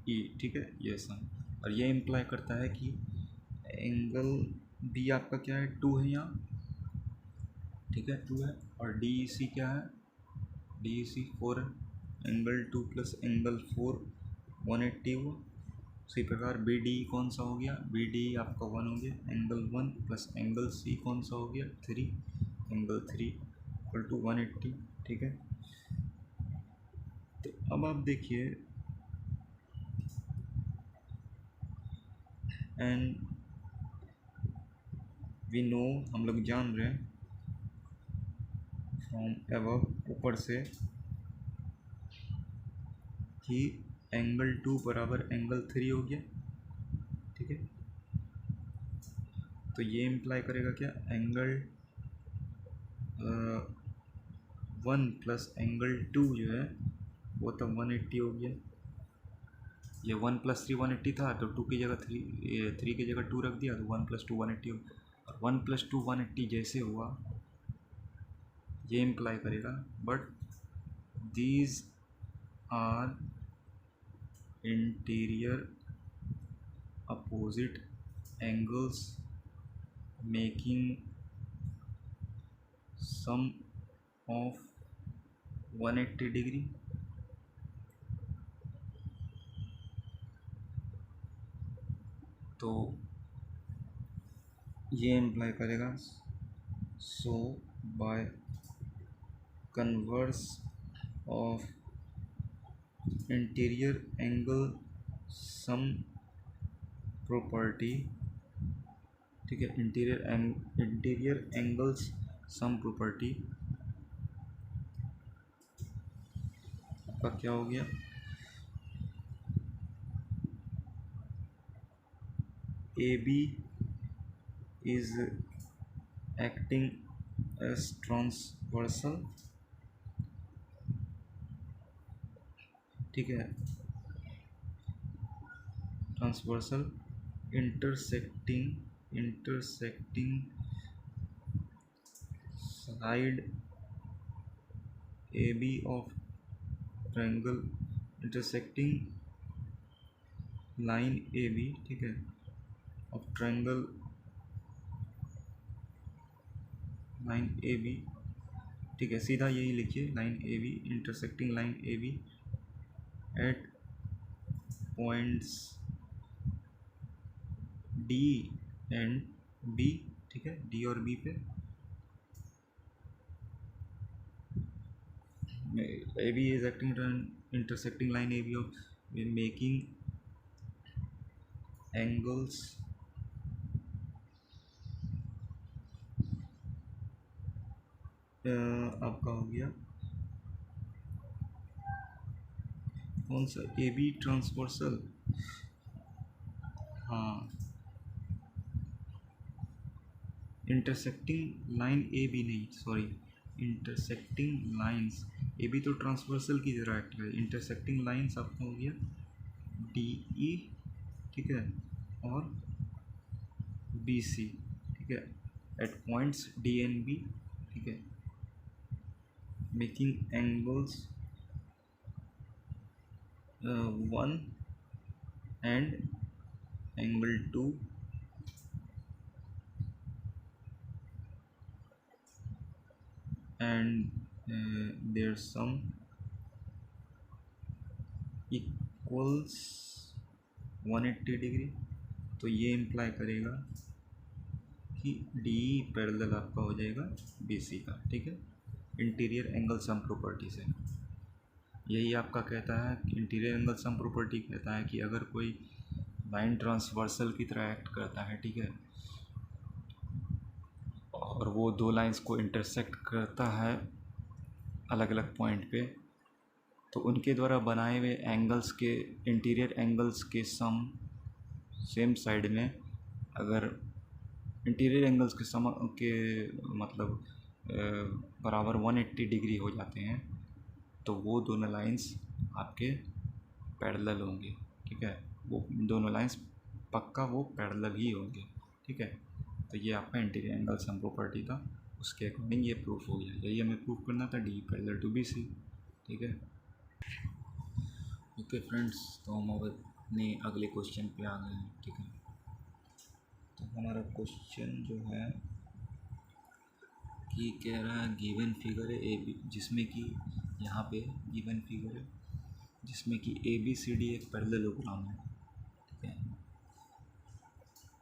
ई, ठीक है, ये सम। और ये इम्प्लाई करता है कि एंगल बी आपका क्या है, 2 है यहाँ, ठीक है, 2 है। और डी ई सी क्या है, डी ई सी 4 है। एंगल 2 प्लस एंगल 4 180 हुआ। उसी प्रकार बी डी कौन सा हो गया, बी डी आपका 1 हो गया। एंगल 1 प्लस एंगल सी कौन सा हो गया, 3, एंगल 3 इक्वल टू 180, ठीक है। तो अब आप देखिए, एंड वी नो, हम लोग जान रहे हैं फ्रॉम अबव, ऊपर से, कि एंगल 2 बराबर एंगल 3 हो गया, ठीक है। तो ये इम्प्लाई करेगा क्या, एंगल 1 प्लस एंगल 2 जो है वो तो 180 हो गया। ये 1 प्लस 3 180 था, तो 2 की जगह 3 की जगह 2 रख दिया, तो 1 प्लस 2 180 हो गया। और 1 प्लस 2 180 जैसे हुआ, ये इम्प्लाई करेगा, but these are interior opposite angles making sum of 180 degree. तो ये इम्प्लाई करेगा, so by converse of interior angle sum property, ठीक है, इंटीरियर एंगल्स सम प्रॉपर्टी आपका क्या हो गया, A B is acting as transversal, ठीक है, transversal intersecting side A B of triangle intersecting line A B, ठीक है, of triangle line A B, ठीक है, सीधा यही लिखिए, line A B, intersecting line A B at points D and B, ठीक है, डी और बी पे A B is acting intersecting line A B of making angles आपका हो गया कौन सा, ए बी ट्रांसवर्सल, हाँ, इंटरसेक्टिंग लाइन ए बी नहीं, sorry, intersecting lines A B तो ट्रांसवर्सल की तरह एक्ट है, इंटरसेक्टिंग लाइंस आपका हो गया डी ई, ठीक है, और बी सी, ठीक है, at points D and B, ठीक है, making angles 1 and angle 2 and their sum equals 180 degree. तो ये इम्प्लाई करेगा कि डी पैरेलल आपका हो जाएगा बी सी का, ठीक है, इंटीरियर एंगल सम प्रॉपर्टी से। यही आपका कहता है, इंटीरियर एंगल सम प्रॉपर्टी कहता है कि अगर कोई लाइन ट्रांसवर्सल की तरह एक्ट करता है, ठीक है, और वो दो लाइंस को इंटरसेक्ट करता है अलग अलग पॉइंट पे, तो उनके द्वारा बनाए हुए एंगल्स के, इंटीरियर एंगल्स के सम सेम साइड में, अगर इंटीरियर एंगल्स के सम के मतलब बराबर 180 डिग्री हो जाते हैं, तो वो दोनों लाइंस आपके पैरेलल होंगे, ठीक है, वो दोनों लाइंस पक्का वो पैरेलल ही होंगे, ठीक है। तो ये आपका इंटीरियर एंगल सम प्रॉपर्टी था, उसके अकॉर्डिंग ये प्रूफ हो गया, यही हमें प्रूफ करना था, D parallel to B C, ठीक है। ओके फ्रेंड्स, तो हम अब अपने अगले क्वेश्चन पे आ गए हैं, ठीक है। तो हमारा क्वेश्चन जो है कि कह रहा है गिवन फिगर है ए बी, जिसमें कि यहाँ पे गिवन फिगर है जिसमें कि ए बी सी डी एक पैरेललोग्राम है, ठीक है,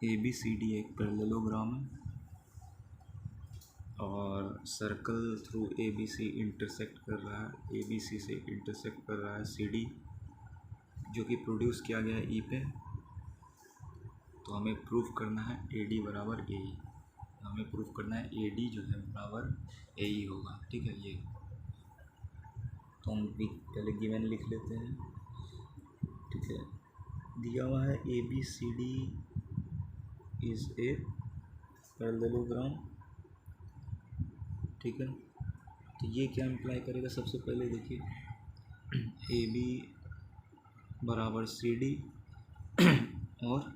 ए बी सी डी एक पैरेललोग्राम है और circle through A B C intersect कर रहा है, ए बी सी से इंटरसेक्ट कर रहा है सी डी, जो कि प्रोड्यूस किया गया है ई पे। तो हमें प्रूफ करना है ए डी बराबर ए ई, हमें प्रूफ करना है ए डी जो है बराबर ए ई होगा, ठीक है। ये तो हम पहले गिवन लिख लेते हैं, ठीक है। दिया हुआ है A B C D is a parallelogram, ठीक है। तो ये क्या इम्प्लाई करेगा, सबसे पहले देखिए ए बी बराबर सी डी और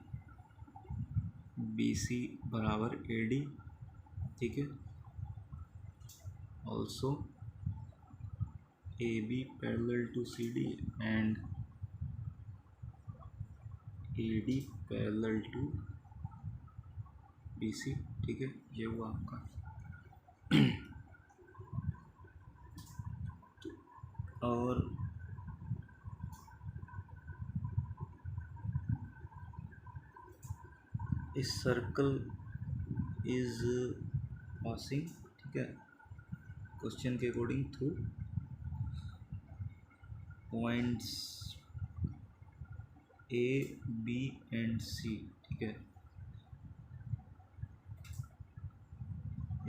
बी सी बराबर ए डी, ठीक है। Also A B parallel to C D and A D parallel to B C, ठीक है। ये हुआ आपका और इस सर्कल इज पासिंग, ठीक है, क्वेश्चन के according through points A B and C, ठीक है,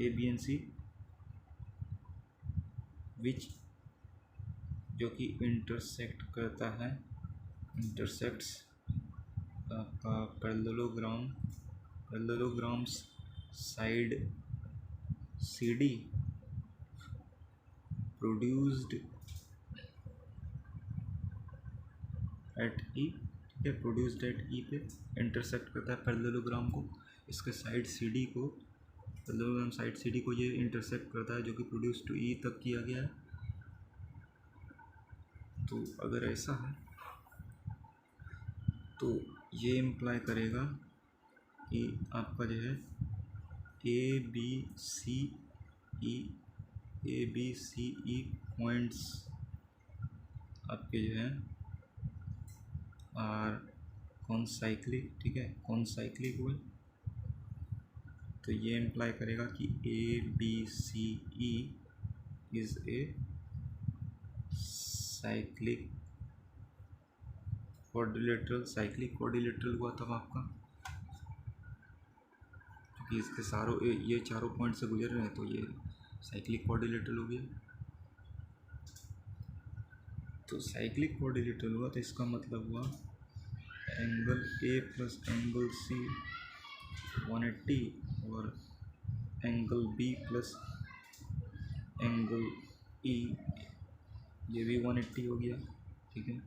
ए बी एंड सी विच, जो कि इंटरसेक्ट करता है, इंटरसेक्ट्स आपका parallelograms side C D produced at E, ठीक है, प्रोड्यूस्ड एट ई पे इंटरसेक्ट करता है पैरेललोग्राम को, इसके साइड सी डी को, पैरेललोग्राम साइड सी डी को ये इंटरसेक्ट करता है, जो कि प्रोड्यूस टू ई तक किया गया है। तो अगर ऐसा है तो ये इम्प्लाई करेगा कि आपका जो है A B C E points आपके जो है आर कॉन्साइक्लिक, ठीक है, कॉन्साइक्लिक हुए। तो ये इम्प्लाई करेगा कि A B C E is a cyclic quadrilateral. Cyclic quadrilateral हुआ तब आपका, क्योंकि इसके ये चारों पॉइंट से गुजर रहे हैं, तो ये साइक्लिक क्वाड्रिलेटरल हो गया। तो साइक्लिक क्वाड्रिलेटरल हुआ तो इसका मतलब हुआ angle A plus angle C 180 और angle B plus angle E ये भी 180 हो गया, ठीक है।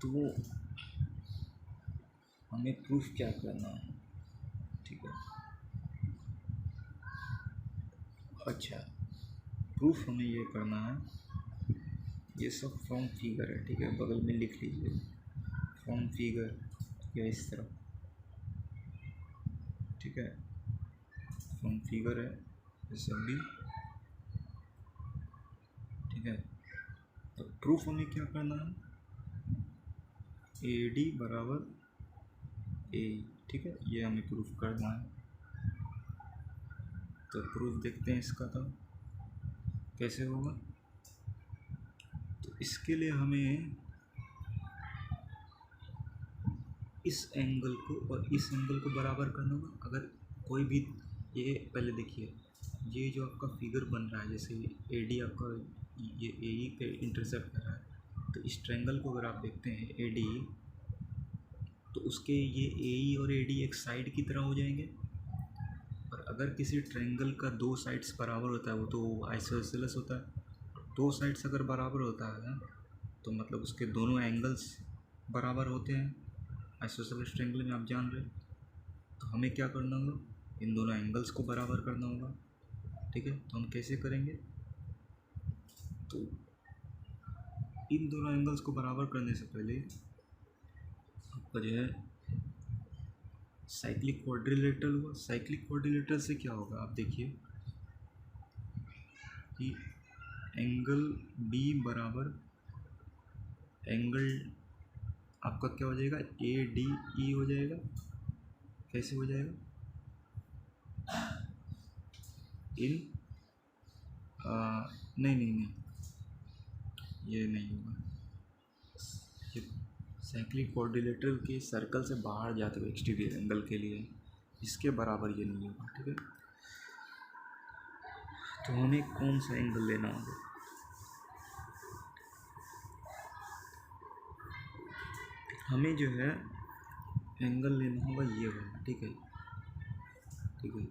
तो हमें प्रूफ क्या करना है, ठीक है। अच्छा, प्रूफ हमें ये करना है, ये सब फ्रॉम फिगर है, ठीक है, बगल में लिख लीजिए फ्रॉम फिगर या इस तरह, ठीक है, फ्रॉम फिगर है जैसे भी, ठीक है। तो प्रूफ हमें क्या करना है, ए डी बराबर ए, ठीक है, ये हमें प्रूफ करना है। तो प्रूफ देखते हैं इसका, तो कैसे होगा। तो इसके लिए हमें इस एंगल को और इस एंगल को बराबर करना होगा। अगर कोई भी, ये पहले देखिए, ये जो आपका फिगर बन रहा है, जैसे ए डी आपका ये ए ई पे इंटरसेप्ट कर रहा है, तो इस ट्रायंगल को अगर आप देखते हैं ए डी, तो उसके ये ए ई और ए डी एक साइड की तरह हो जाएंगे। और अगर किसी ट्रायंगल का दो साइड्स बराबर होता है, वो तो आइसोसेलेस होता है, दो साइड्स अगर बराबर होता है तो मतलब उसके दोनों एंगल्स बराबर होते हैं आइसोसेलेस ट्रायंगल में, आप जान रहे। तो हमें क्या करना होगा, इन दोनों एंगल्स को बराबर करना होगा, ठीक है। तो हम कैसे करेंगे, तो इन दोनों एंगल्स को बराबर करने से पहले आपका जो है साइक्लिक क्वाड्रिलेटरल हुआ। साइक्लिक क्वाड्रिलेटरल से क्या होगा, आप देखिए कि एंगल बी बराबर एंगल आपका क्या हो जाएगा, ए डी ई हो जाएगा। कैसे हो जाएगा, इन नहीं नहीं नहीं, ये नहीं होगा, ये साइक्लिक क्वाड्रिलेटरल के सर्कल से बाहर जाते हुए एक्सटीरियर एंगल के लिए इसके बराबर ये नहीं होगा, ठीक है। तो हमें कौन सा एंगल लेना होगा, हमें जो है एंगल लेना होगा ये वाला, ठीक है, ठीक है।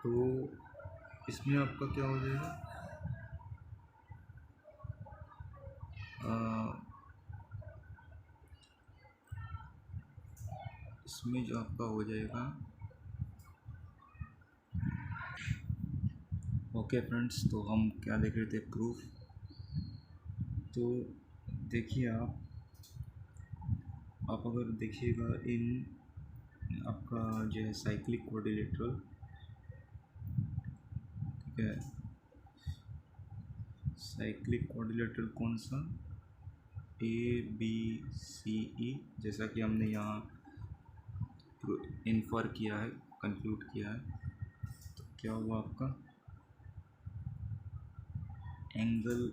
तो इसमें आपका क्या हो जाएगा, इसमें जो आपका हो जाएगा, ओके फ्रेंड्स, तो हम क्या देख रहे थे, प्रूफ। तो देखिए आप अगर देखिएगा इन आपका जो है साइक्लिक क्वाड्रिलेटरल, ठीक है, साइक्लिक क्वाड्रिलेटरल कौन सा, ए बी सी ई, जैसा कि हमने यहाँ इन्फर किया है, कंक्लूड किया है। तो क्या हुआ आपका, एंगल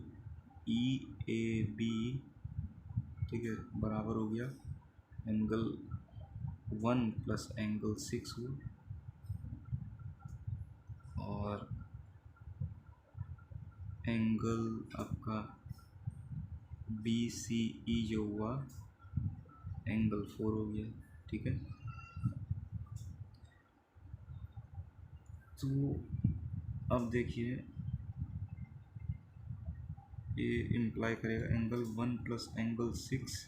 ई ए बी, ठीक है, बराबर हो गया एंगल 1 प्लस एंगल 6 हुआ, और एंगल आपका बी सी ई जो हुआ एंगल 4 हो गया, ठीक है। तो अब देखिए ये इम्प्लाई करेगा angle 1 plus angle 6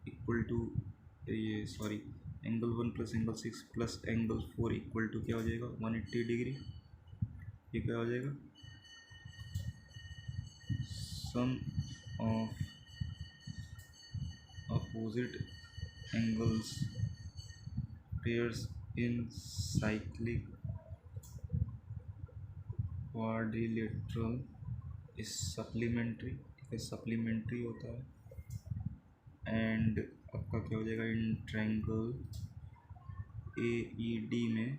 equal to, ये sorry, angle 1 plus angle 6 plus angle 4 equal to क्या हो जाएगा, 180 डिग्री। ये क्या हो जाएगा, sum of opposite angles pairs in cyclic quadrilateral is supplementary, ठीक है, सप्लीमेंट्री होता है। एंड आपका क्या हो जाएगा, in triangle A E D में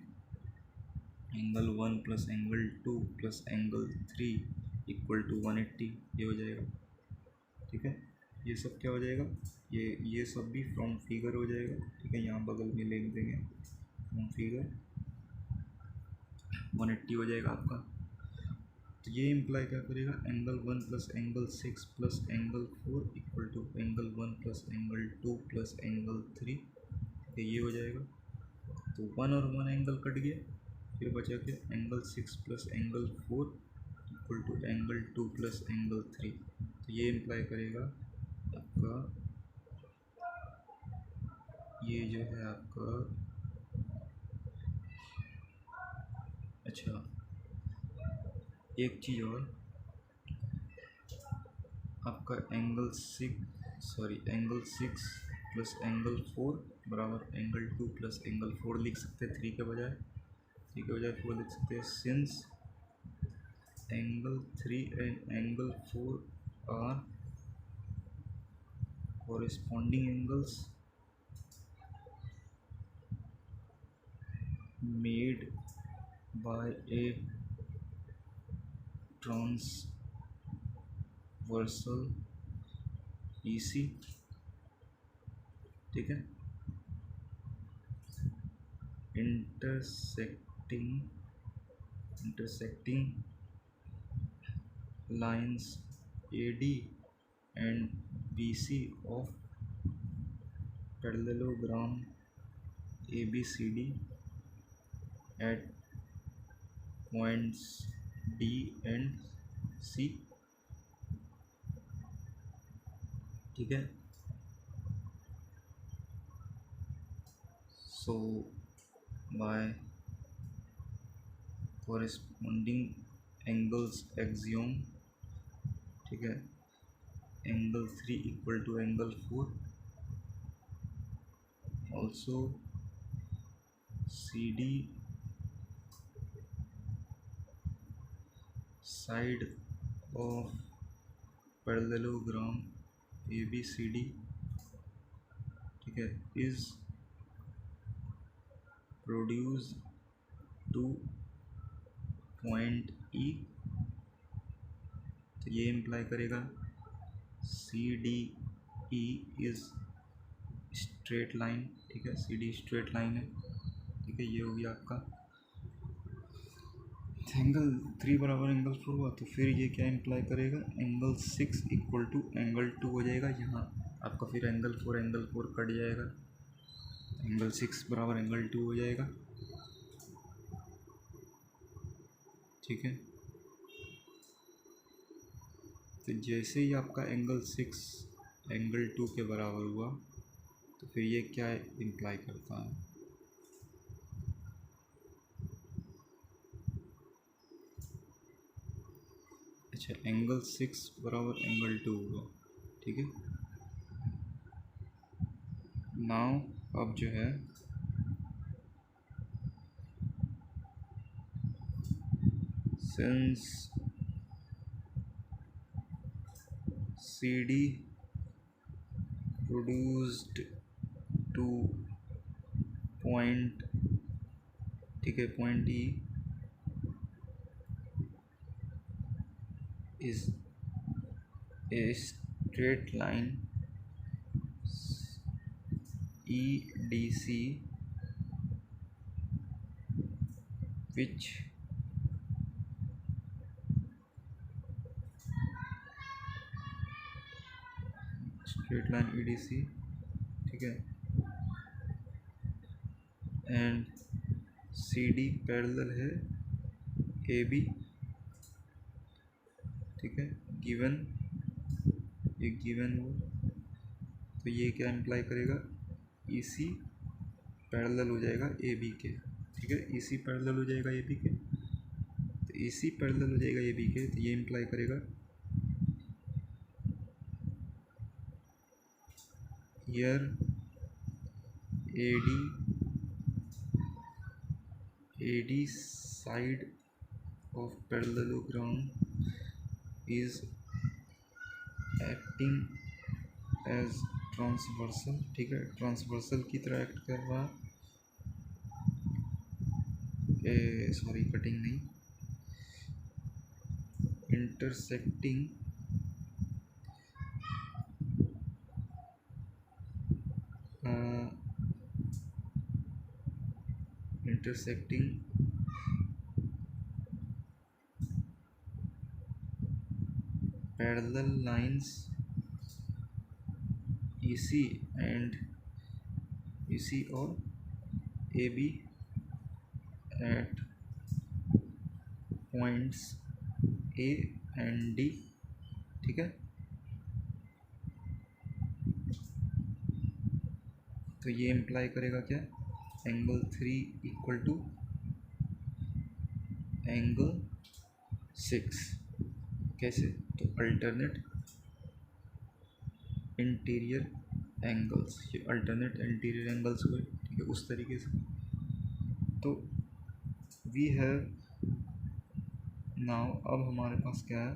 angle 1 plus angle 2 plus angle 3 equal to 180, ये हो जाएगा। ठीक है, ये सब क्या हो जाएगा, ये सब भी फ्रॉम फिगर हो जाएगा। ठीक है, यहाँ बगल में लिख देंगे फ्रॉम फिगर 180 हो जाएगा आपका। तो ये इम्प्लाई क्या करेगा, angle 1 plus angle 6 plus angle 4 equal to angle 1 plus angle 2 plus angle 3। ठीक है, ये हो जाएगा। तो 1 और 1 एंगल कट गया, फिर बचा क्या, angle 6 plus angle 4 equal to angle 2 plus angle 3। तो ये इम्प्लाई करेगा आपका, ये जो है आपका, अच्छा एक चीज़ और, आपका एंगल 6 प्लस एंगल 4 बराबर एंगल 2 प्लस एंगल 4 लिख सकते हैं, 3 के बजाय 4 लिख सकते हैं। Since angle 3 and angle 4 are corresponding angles made by a transversal EC। ठीक है, intersecting lines AD and BC of parallelogram ABCD at points D and C। ठीक है, so by corresponding angles axiom, ठीक है, angle 3 equal to angle 4, also CD side of parallelogram ABCD, ठीक है, is produce to point E। तो ये imply करेगा CDE is straight line. ठीक है, CD स्ट्रेट लाइन है। ठीक है, ये हो गया आपका एंगल 3 बराबर एंगल 4 हुआ। तो फिर ये क्या इम्प्लाई करेगा, एंगल 6 इक्वल टू एंगल 2 हो जाएगा। यहाँ आपका फिर एंगल 4 कट जाएगा, एंगल 6 बराबर एंगल 2 हो जाएगा। ठीक है, तो जैसे ही आपका एंगल 6 एंगल 2 के बराबर हुआ, तो फिर ये क्या इम्प्लाई करता है, अच्छा एंगल 6 बराबर एंगल 2 हुआ। ठीक है, नाउ अब जो है since CD produced two point, ठीक है, point E is a straight line EDC which straight line EDC, ठीक है, एंड CD पैरेलल है AB। ठीक है, गिवन, ये गिवन हो, तो ये क्या इम्प्लाई करेगा, EC पैरेलल हो जाएगा AB के। ठीक है, EC पैरेलल हो जाएगा AB के, तो EC पैरेलल हो जाएगा AB के, तो ये इम्प्लाई करेगा here AD side of parallelogram is acting as transversal, ठीक है, ट्रांसवर्सल की तरह एक्ट कर रहा है, सॉरी कटिंग नहीं, इंटरसेक्टिंग parallel lines EC और AB at points A and D, ठीक है। तो ये इम्प्लाई करेगा क्या, एंगल 3 इक्वल टू एंगल 6। कैसे, तो अल्टरनेट इंटीरियर एंगल्स, ये अल्टरनेट इंटीरियर एंगल्स हुए, ठीक है, उस तरीके से। तो वी हैव नाउ, अब हमारे पास क्या है,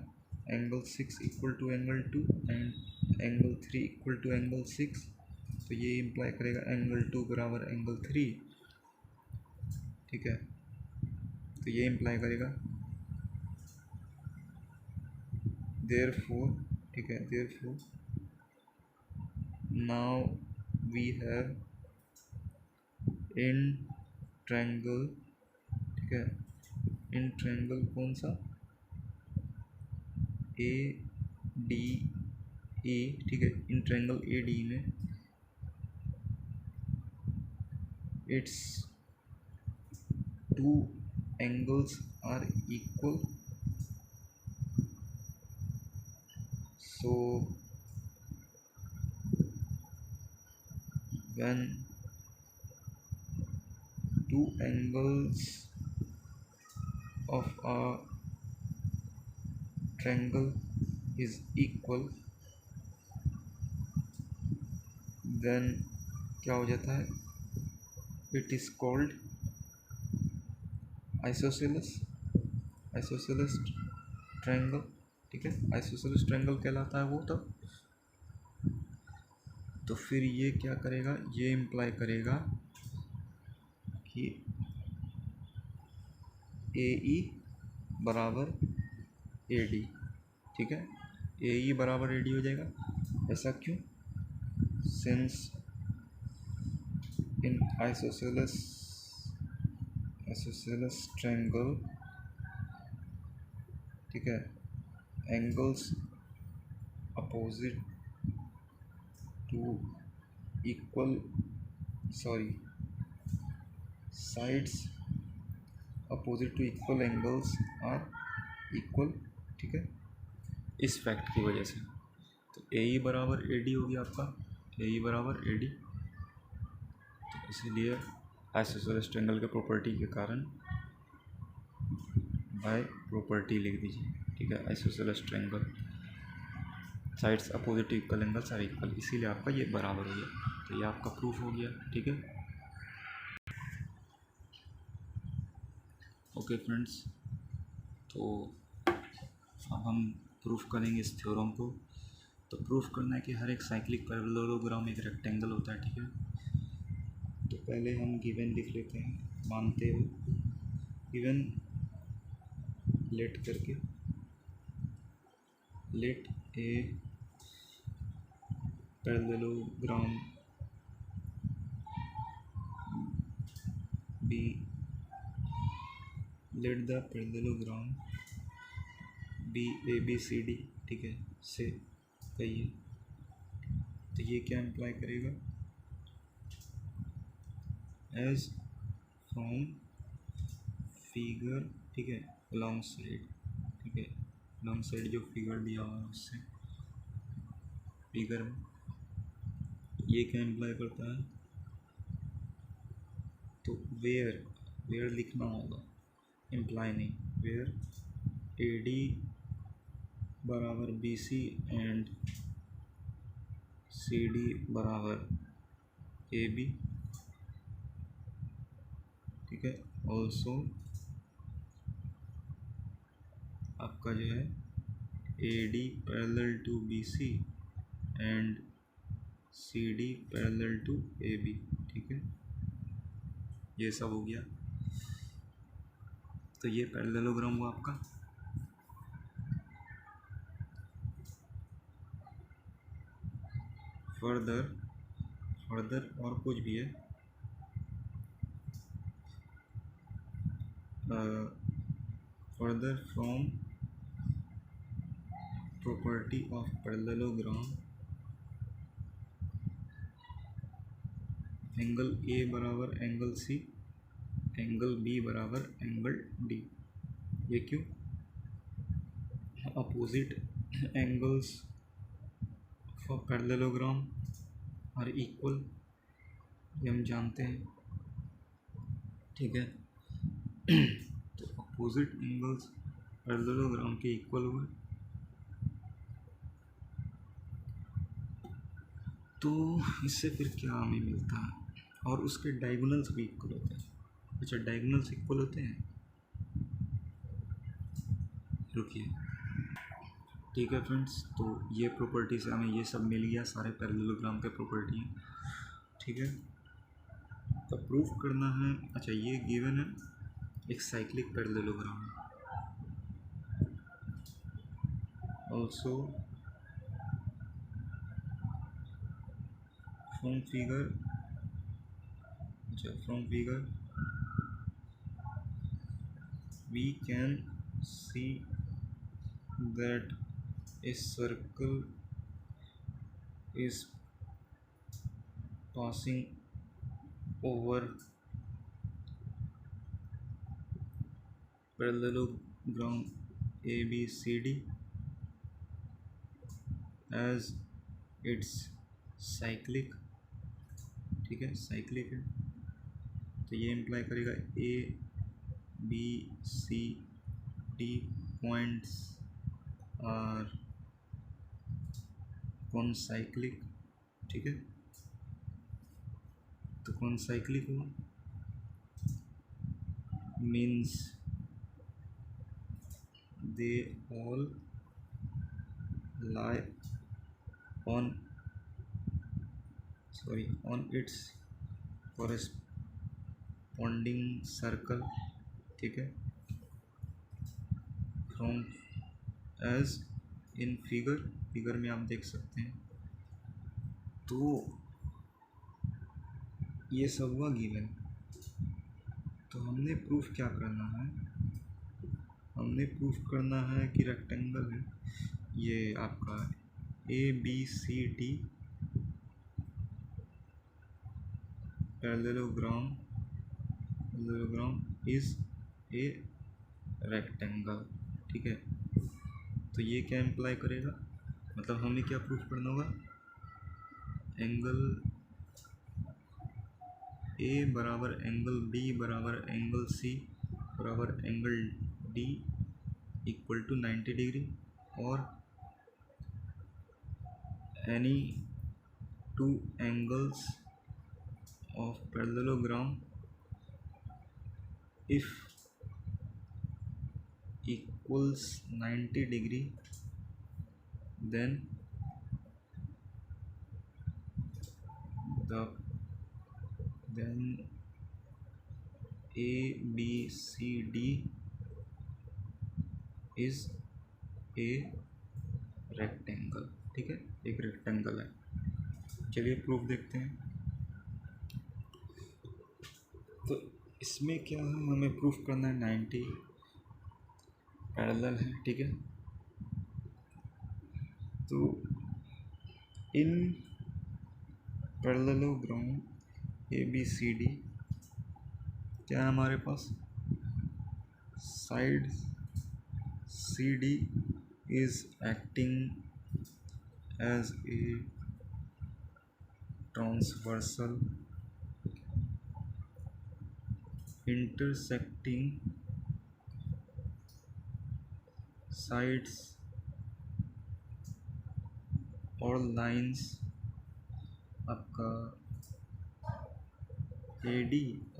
angle 6 equal to angle 2 and angle 3 equal to angle 6। तो ये इम्प्लाई करेगा एंगल 2 बराबर एंगल 3, ठीक है। तो ये इम्प्लाई करेगा देयरफॉर, ठीक है, therefore now we have in triangle, ठीक है, इन ट्रायंगल कौन सा, ए डी ए, ठीक है, इन ट्रायंगल ए डी में its two angles are equal, so when two angles of a triangle is equal, then क्या हो जाता है, it is called isosceles triangle, ठीक है, आइसोसेलेस ट्रायंगल कहलाता है वो। तो फिर ये क्या करेगा, ये इम्प्लाई करेगा कि ए ई बराबर ए डी, ठीक है, ए ई बराबर ए डी हो जाएगा। ऐसा क्यों, सिंस इन आइसोसेलेस ट्रायंगल, ठीक है, angles opposite to equal, sorry, sides opposite to equal angles are equal, ठीक है, इस फैक्ट की वजह से। तो ए ई बराबर ए डी हो गया आपका, ए ई बराबर ए डी। तो इसीलिए आइसोसेलेस ट्रायंगल के प्रॉपर्टी के कारण बाय प्रॉपर्टी लिख दीजिए, ठीक है, isosceles triangle sides opposite to equal angles are equal, इसीलिए आपका ये बराबर हो गया। तो ये आपका प्रूफ हो गया, ठीक है। ओके फ्रेंड्स, तो अब हम प्रूफ करेंगे इस थ्योरम को। तो प्रूफ करना है कि हर एक साइक्लिक पैरेललोग्राम एक रेक्टेंगल होता है, ठीक है। तो पहले हम गिवन लिख लेते हैं, मानते हुए गिवन लेट करके, let a parallelogram be, let the parallelogram be A B C D, ठीक है, से कहिए। तो ये क्या इम्प्लाई करेगा, एज फ्रॉम फिगर, ठीक है, लॉन्ग साइड, ठीक है, लॉन्ग साइड जो फिगर दिया हुआ है उससे, फिगर में ये क्या इम्प्लाई करता है, तो वेयर लिखना होगा, इम्प्लाई नहीं, वेयर ए डी बराबर B C and C D बराबर ए बी, ठीक है। ऑल्सो आपका जो है A D parallel to B C and C D parallel to A B, ठीक है। ये सब हो गया। तो ये पैरेललोग्राम हुआ आपका। फर्दर और कुछ भी है, further from property of parallelogram, angle A बराबर एंगल सी, एंगल बी बराबर एंगल डी। ये क्यों? Opposite angles for parallelogram are equal, ये हम जानते हैं, ठीक है। तो अपोजिट एंगल्स पैरेललोग्राम के इक्वल हुए, तो इससे फिर क्या हमें मिलता है? और उसके डायगोनल्स भी इक्वल होते हैं। अच्छा, डायगोनल्स इक्वल होते हैं, रुकिए, ठीक है फ्रेंड्स। तो ये प्रॉपर्टी से हमें ये सब मिल गया, सारे पैरेललोग्राम के प्रॉपर्टी हैं, ठीक है। तो प्रूफ करना है, अच्छा ये गिवन है, एक साइक्लिक पैरेललोग्राम है। Also from figure we can see that a circle is passing over parallelogram ABCD as it's cyclic, ठीक है, साइक्लिक है। तो ये इम्प्लाई करेगा A B C D points are concyclic, ठीक है। तो कॉनसाइक्लिक हुआ means they all lie on its corresponding circle, ठीक है। फ्रॉम एज इन फिगर में आप देख सकते हैं। तो ये सब हुआ गिवन। तो हमने प्रूफ क्या करना है? हमने प्रूफ करना है कि रेक्टेंगल है ये आपका A B C D parallelogram is a rectangle, ठीक है। तो ये क्या इम्प्लाई करेगा, मतलब हमें क्या प्रूफ करना होगा? एंगल ए बराबर एंगल बी बराबर एंगल सी बराबर angle D equal to 90 degree, और any two angles of parallelogram if equals 90 degree then A B C D is a rectangle, ठीक है, एक रेक्टेंगल है। चलिए प्रूफ देखते हैं। तो इसमें क्या है, हमें प्रूफ करना है 90 पैरेलल है, ठीक है। तो इन पैरेललोग्राम ABCD क्या है हमारे पास? Side CD is acting as a transversal intersecting sides or lines आपका AD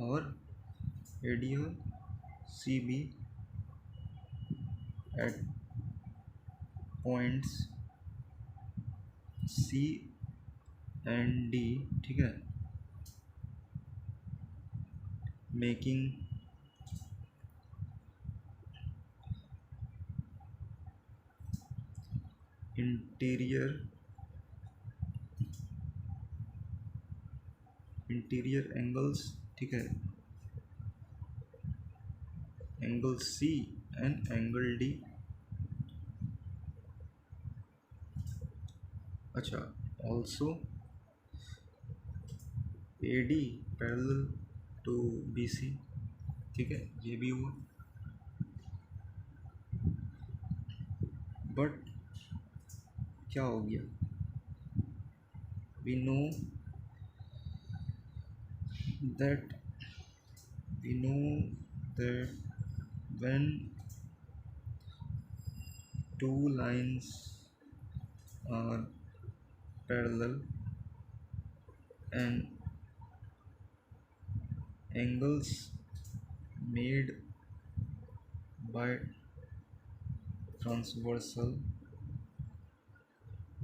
और CB at points C and D, ठीक है, मेकिंग इंटीरियर एंगल्स, ठीक है, angle C and angle D। अच्छा, also AD parallel to BC, ठीक है, ये भी हुआ। बट क्या हो गया, we know that when two lines are parallel and angles made by transversal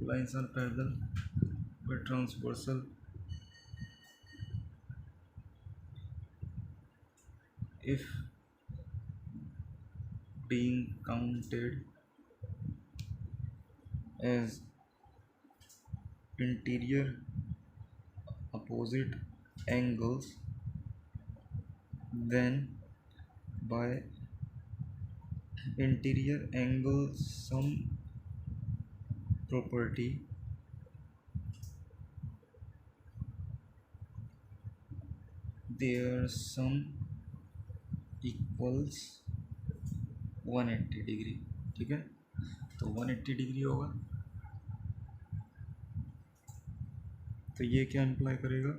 lines are parallel by transversal if being counted as interior opposite angles, then by interior angle sum property their sum equals 180 degree, ठीक है। तो 180 degree होगा, तो ये क्या imply करेगा,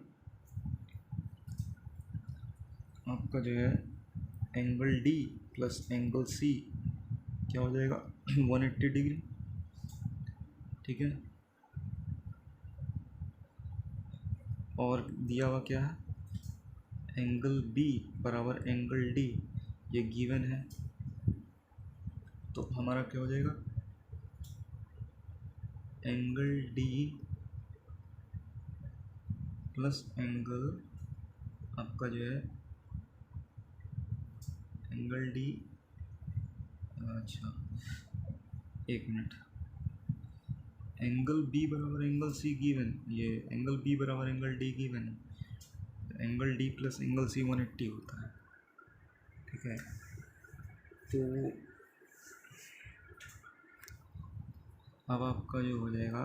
आपका जो है angle D plus angle C क्या हो जाएगा 180 डिग्री, ठीक है। और दिया हुआ क्या है, एंगल B बराबर एंगल D, ये गिवन है, तो हमारा क्या हो जाएगा, एंगल D प्लस एंगल आपका जो है एंगल D, अच्छा एक मिनट, एंगल B बराबर एंगल C गिवन, ये एंगल B बराबर एंगल D गिवन है, angle D plus angle C 180 होता है, ठीक है। तो अब आपका जो हो जाएगा,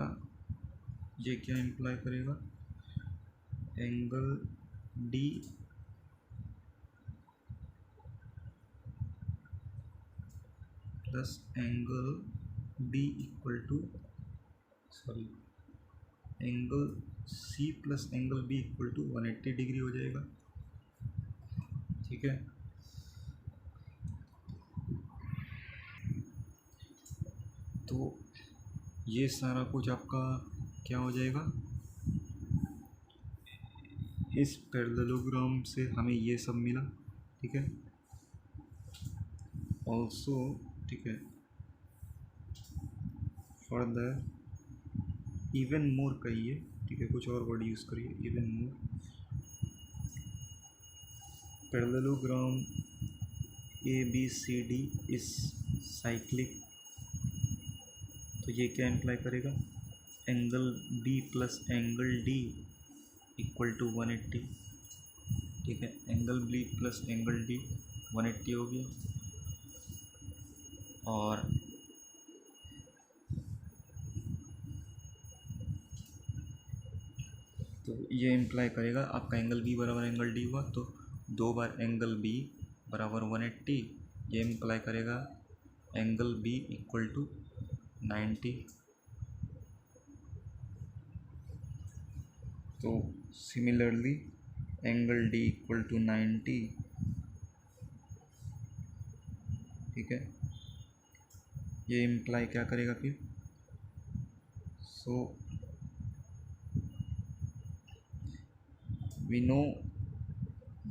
ये क्या इम्प्लाई करेगा, angle D plus angle B equal to angle C plus angle B equal to 180 degree हो जाएगा, ठीक है। तो ये सारा कुछ आपका क्या हो जाएगा, इस पैरेललोग्राम से हमें ये सब मिला, ठीक है। ऑल्सो, ठीक है, फर्दर इवन मोर कहिए, ठीक है, कुछ और वर्ड यूज़ करिए, even more, parallelogram ABCD is cyclic, तो ये क्या इम्प्लाई करेगा, angle B plus angle D equal to 180, ठीक है, angle B plus angle D 180 हो गया। और तो ये इम्प्लाई करेगा आपका एंगल B बराबर एंगल D हुआ, तो 2 बार एंगल B बराबर 180, ये इम्प्लाई करेगा एंगल B इक्वल टू 90। तो similarly angle D equal to 90, ठीक है, ये इम्प्लाई क्या करेगा फिर, सो we know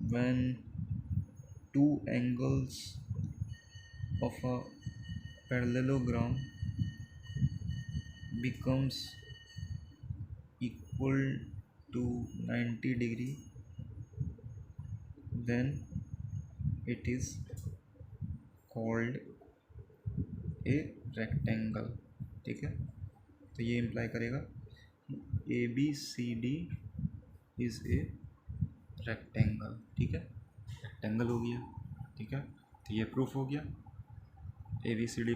when two angles of a parallelogram becomes equal to 90 degree, then it is called a rectangle। ठीक है, तो ये इम्प्लाई करेगा A B C D is a rectangle. ठीक है, रेक्टेंगल हो गया। ठीक है, तो ये प्रूफ हो गया ए बी सी डी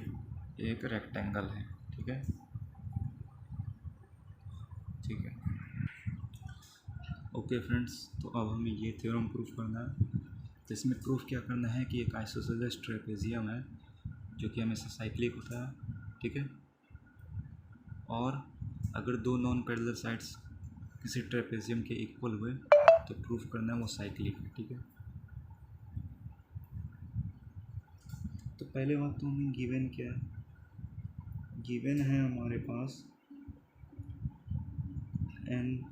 एक रेक्टेंगल है। ठीक है, ठीक है, ओके फ्रेंड्स, तो अब हमें ये थ्योरम प्रूफ करना है। तो इसमें प्रूफ क्या करना है कि एक आइसोसेलेस ट्रेपेजियम है जो कि हमेशा साइक्लिक होता है। ठीक है, और अगर दो नॉन पैरेलल साइड्स किसी ट्रेपेजियम के इक्वल हुए तो प्रूफ करना है वो साइक्लिक है। ठीक है, तो पहले बात तो हमें गिवन क्या है, गिवन है हमारे पास एन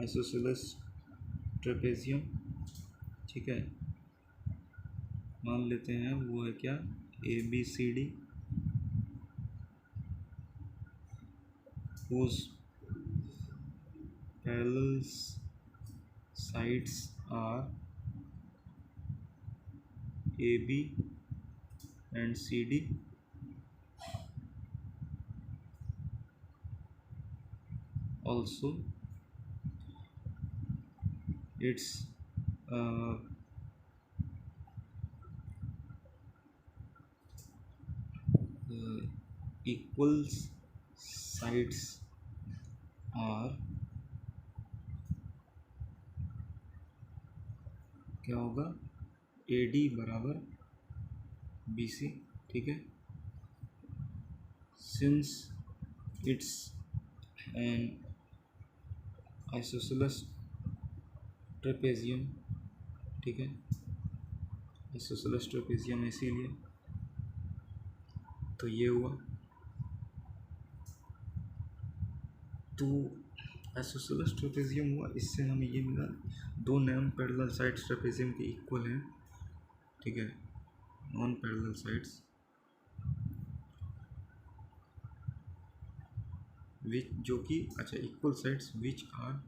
आइसोसेलेस ट्रेपेजियम। ठीक है, मान लेते हैं वो है क्या, A B C D whose parallel sides are AB and CD, also its equal sides are क्या होगा, AD बराबर BC। ठीक है, since it's an isosceles trapezium। ठीक है, isosceles trapezium इसीलिए तो ये हुआ। तो आइसोसेलेस ट्रेपेजियम हुआ, इससे हमें ये मिला दो नॉन पैरेलल साइड्स ट्रेपेजियम के इक्वल हैं। ठीक है, नॉन पैरेलल साइड्स विच जो कि अच्छा equal sides which are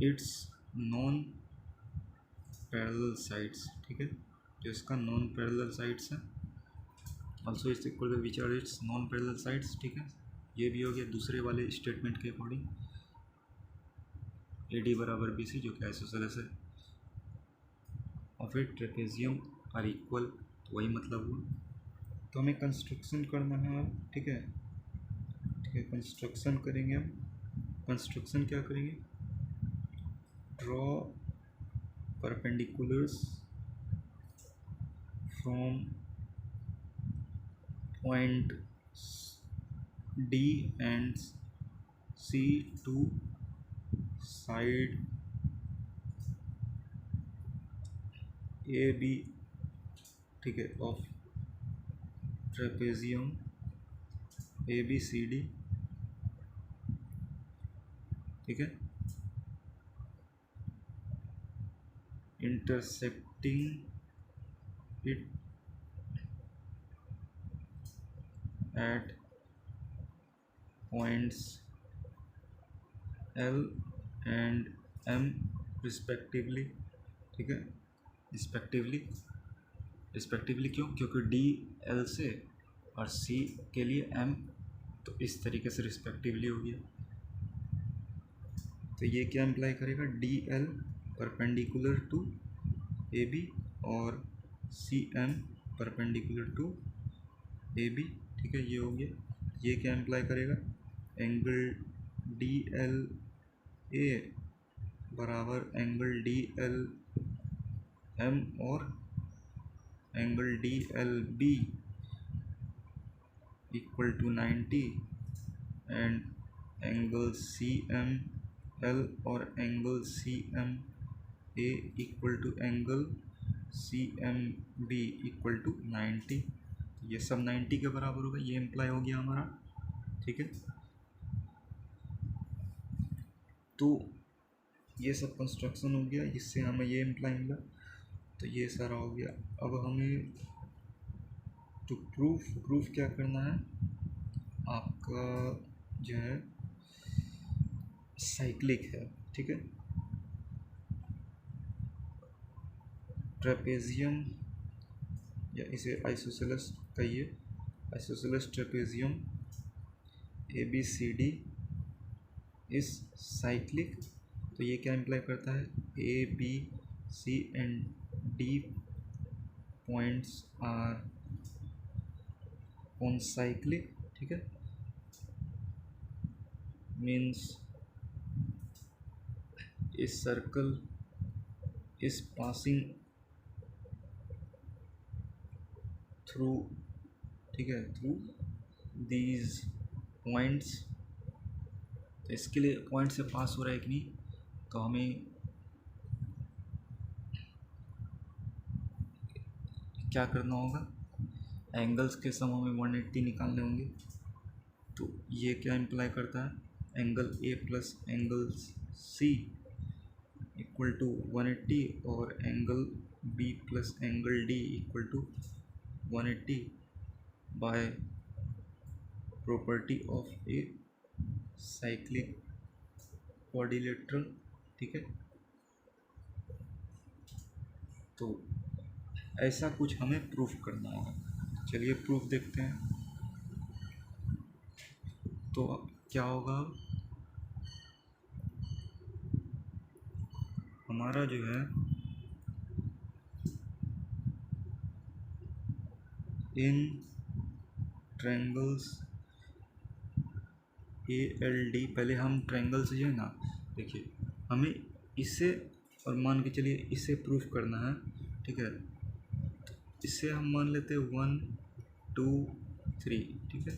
its non parallel sides. ठीक है, जो इसका नॉन पैरेलल साइड्स है, also its equal to which are its non parallel sides. ठीक है, ये भी हो गया दूसरे वाले स्टेटमेंट के अकॉर्डिंग, ए डी बराबर बी सी जो कि आइसोसेलेस है of a trapezium are equal, तो वही मतलब हुआ। तो हमें कंस्ट्रक्शन करना है। ठीक है, ठीक है, कंस्ट्रक्शन करेंगे हम। कंस्ट्रक्शन क्या करेंगे, draw perpendiculars from point D and C to side A B. ठीक है, of trapezium A B C D. ठीक है, intersecting it at points L and M respectively। ठीक है, रिस्पेक्टिवली क्यों, क्योंकि D L से और C के लिए M, तो इस तरीके से रिस्पेक्टिवली हो गया। तो ये क्या इम्प्लाई करेगा, D L perpendicular to A B और C M perpendicular to A B. ठीक है, ये हो गया। ये क्या इम्प्लाई करेगा, एंगल डी एल ए बराबर एंगल डी एल एम और angle D L B equal to 90 and angle C M L और angle C M A equal to angle C M B equal to 90। ये सब 90 के बराबर होगा, ये imply हो गया हमारा। ठीक है, तो ये सब कंस्ट्रक्शन हो गया, इससे हमें ये इम्प्लाई मिला, तो ये सारा हो गया। अब हमें तो प्रूफ क्या करना है, आपका जो है साइक्लिक है, ठीक है। ट्रेपेजियम या इसे आइसोसेलेस कहिए, isosceles trapezium A B C D is cyclic. तो ये क्या इम्प्लाई करता है, A B C and D points are on cyclic, ठीक है। मीन्स इस सर्कल इज पासिंग थ्रू, ठीक है, थ्रू दीज पॉइंट्स। तो इसके लिए पॉइंट से पास हो रहा है कि नहीं, तो हमें क्या करना होगा, एंगल्स के सम हमें 180 निकालने होंगे। तो ये क्या इम्प्लाई करता है, angle A plus angle C equal to 180 और angle B plus angle D equal to 180 by property of a cyclic quadrilateral, ठीक है। तो ऐसा कुछ हमें प्रूफ करना होगा। चलिए प्रूफ देखते हैं। तो क्या होगा, हमारा जो है इन ट्रायंगल्स ए एल डी, पहले हम ट्रायंगल से जो है ना, देखिए हमें इससे, और मान के चलिए इससे प्रूफ करना है, ठीक है। इससे हम मान लेते हैं 1 2 3, ठीक है।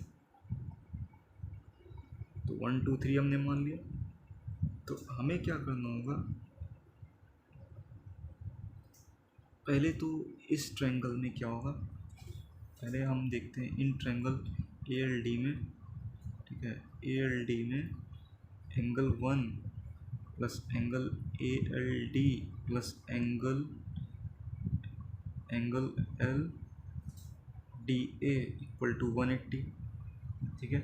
तो 1 2 3 हमने मान लिया। तो हमें क्या करना होगा, पहले तो इस ट्रायंगल में क्या होगा, पहले हम देखते हैं in triangle A L D में, ठीक है। ए एल डी में angle 1 plus angle A L D plus angle L D A equal to 180, ठीक है।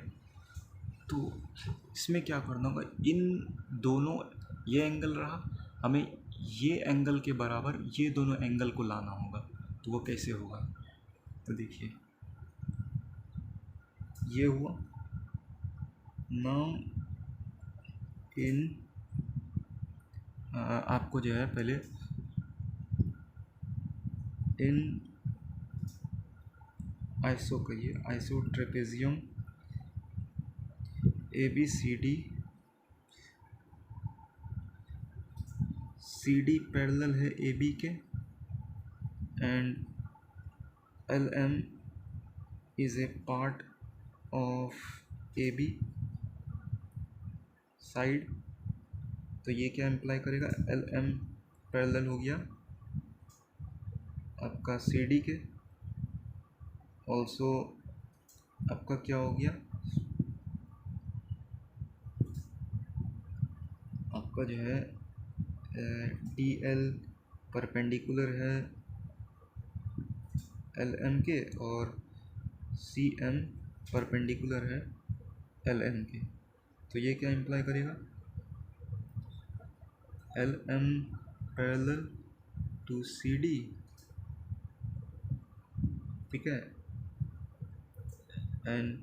तो इसमें क्या करना होगा, इन दोनों, ये एंगल रहा, हमें ये एंगल के बराबर ये दोनों एंगल को लाना होगा। तो वो कैसे होगा, तो देखिए ये हुआ नाउ इन, आपको जो है पहले इन आइसो कहिए, iso trapezium A B C D parallel है ए बी के, and L M is a part of A B side. तो ये क्या इम्प्लाई करेगा, एल एम पैरेलल हो गया आपका सी डी के, ऑल्सो आपका क्या हो गया, आपका जो है डी एल परपेंडिकुलर है एल एम के, और सी एम परपेंडिकुलर है एल एम के। तो ये क्या इम्प्लाई करेगा, L M parallel to C D, ठीक है, and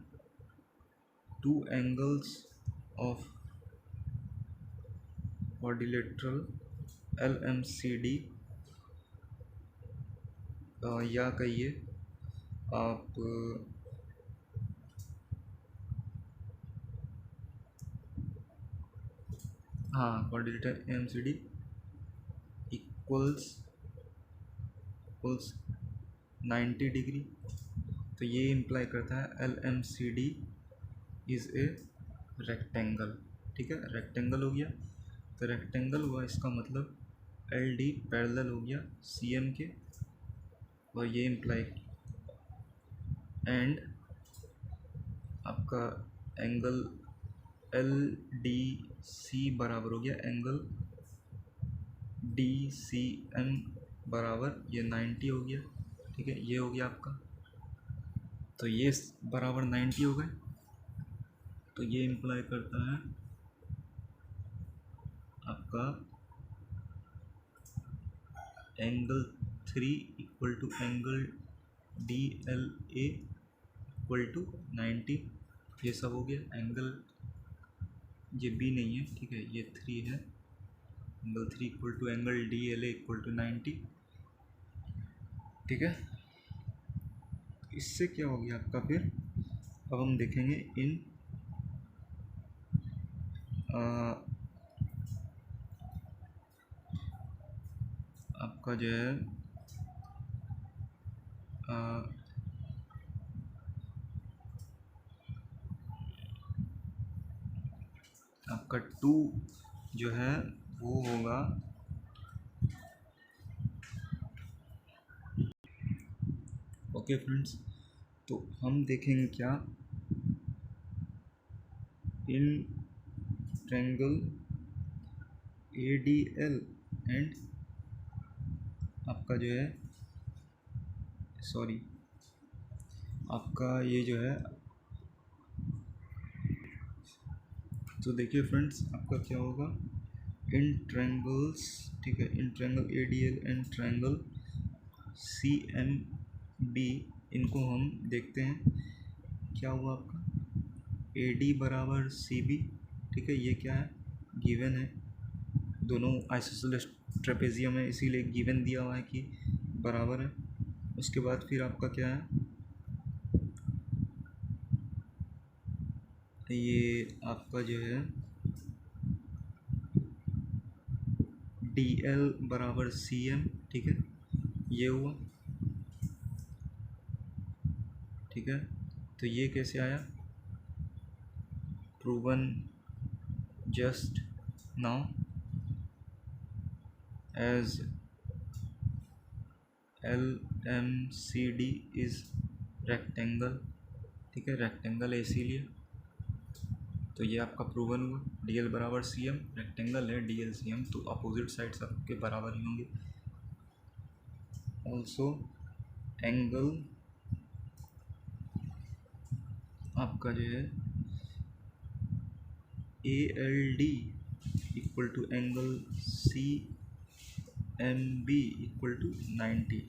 two angles of quadrilateral L M C D, या कहिए आप हाँ, quadrilateral M C D equals 90 degree. तो ये इम्प्लाई करता है L M C D is a rectangle, ठीक है, रेक्टेंगल हो गया। तो रेक्टेंगल हुआ, इसका मतलब एल डी पैरेलल हो गया सी एम के, और ये इम्प्लाई, एंड आपका एंगल एल डी सी बराबर हो गया एंगल डी सी एम बराबर ये 90 हो गया। ठीक है, ये हो गया आपका, तो ये बराबर 90 हो गए। तो ये इम्प्लाई करता है आपका angle 3 equal to angle D L A equal to 90। ये सब हो गया। एंगल ये बी नहीं है, ठीक है, ये 3 है। Angle 3 equal to angle D L A equal to 90। ठीक है, इससे क्या हो गया आपका फिर, अब हम देखेंगे इन आपका जो है आपका 2 जो है वो होगा ओके फ्रेंड्स। तो हम देखेंगे क्या, इन triangle A D L and आपका जो है सॉरी आपका ये जो है, तो देखिए फ्रेंड्स आपका क्या होगा, इन ट्रायंगल्स, ठीक है, in triangle A D L and triangle C M B, इनको हम देखते हैं क्या हुआ आपका, ए डी बराबर सी बी। ठीक है, ये क्या है, गिवन है, दोनों आइसोसेलेस ट्रेपेजियम है इसीलिए गिवन दिया हुआ है कि बराबर है। उसके बाद फिर आपका क्या है, ये आपका जो है डी एल बराबर सी एम। ठीक है, ये हुआ। ठीक है, तो ये कैसे आया, proven just now as L M C D is rectangle. ठीक है, रेक्टेंगल है इसीलिए, तो ये आपका प्रूवन हुआ। डी एल बराबर सी एम, रेक्टेंगल है डी एल सी एम, तो अपोजिट साइड्स आपके बराबर ही होंगे। ऑल्सो एंगल आपका जो है A L D equal to angle C M B equal to 90।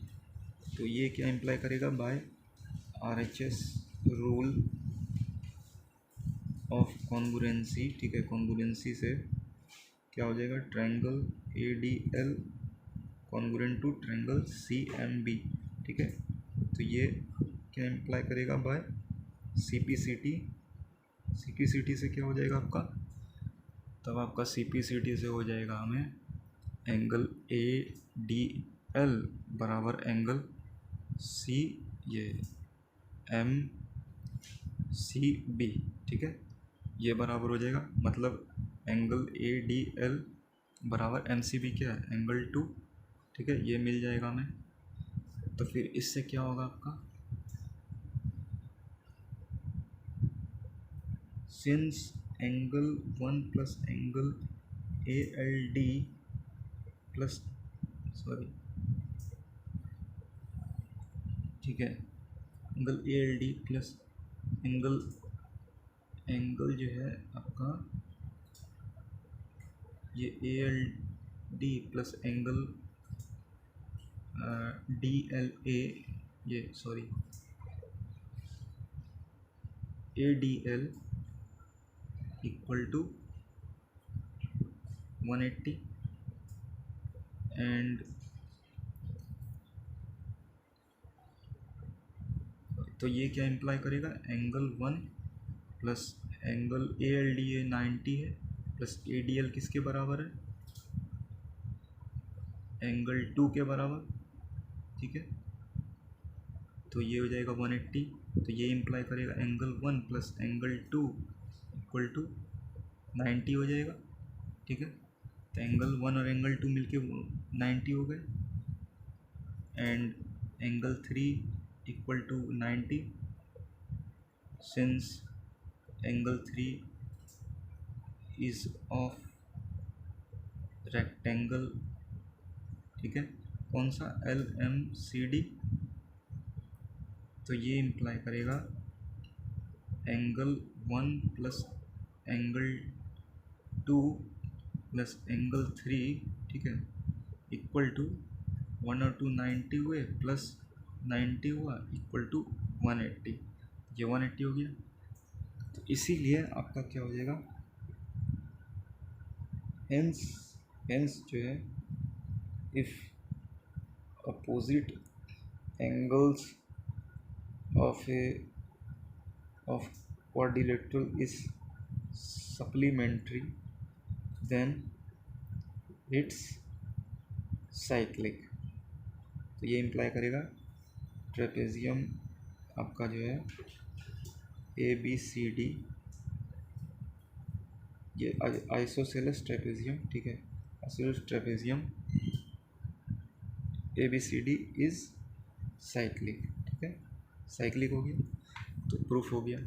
तो ये क्या इम्प्लाई करेगा, by R H S rule of congruency. ठीक है, कॉन्ग्रुएंसी से क्या हो जाएगा, triangle A D L congruent to triangle C M B. ठीक है, तो ये क्या इम्प्लाई करेगा, by C P C T. C P C T से क्या हो जाएगा आपका, तब आपका सी पी सी टी से हो जाएगा हमें एंगल ए डी एल बराबर एंगल सी ये एम सी बी। ठीक है, ये बराबर हो जाएगा, मतलब एंगल ए डी एल बराबर एम सी बी क्या है, एंगल 2। ठीक है, ये मिल जाएगा हमें। तो फिर इससे क्या होगा आपका, since angle 1 plus angle A L D plus sorry, ठीक है, angle A L D plus angle angle जो है आपका ये A L D plus angle D L A, ये sorry A D L equal to 180 and तो ये क्या इम्प्लाई करेगा, angle 1 plus angle A L D A 90 है प्लस ए डी एल किसके बराबर है, एंगल 2 के बराबर। ठीक है, तो ये हो जाएगा 180। तो ये इम्प्लाई करेगा angle 1 plus angle 2 equal to 90 हो जाएगा। ठीक है, तो एंगल 1 और एंगल 2 मिलके 90 हो गए and angle 3 equal to 90 since angle 3 is of rectangle, ठीक है, कौन सा, LMCD, तो ये इम्प्लाई करेगा angle 1 plus angle 2 plus angle 3, ठीक है, इक्वल टू 1 और 2 90 हुए प्लस 90 हुआ इक्वल टू 180, ये 180 हो गया। तो इसीलिए आपका क्या हो जाएगा, हेंस जो है if opposite angles of quadrilateral is supplementary, then it's cyclic। तो ये इम्प्लाई करेगा ट्रेपेजियम आपका जो है ABCD, ये आइसोसेलेस ट्रेपेजियम, ठीक है, isosceles trapezium ABCD is cyclic, ठीक है, साइक्लिक हो गया। तो प्रूफ हो गया,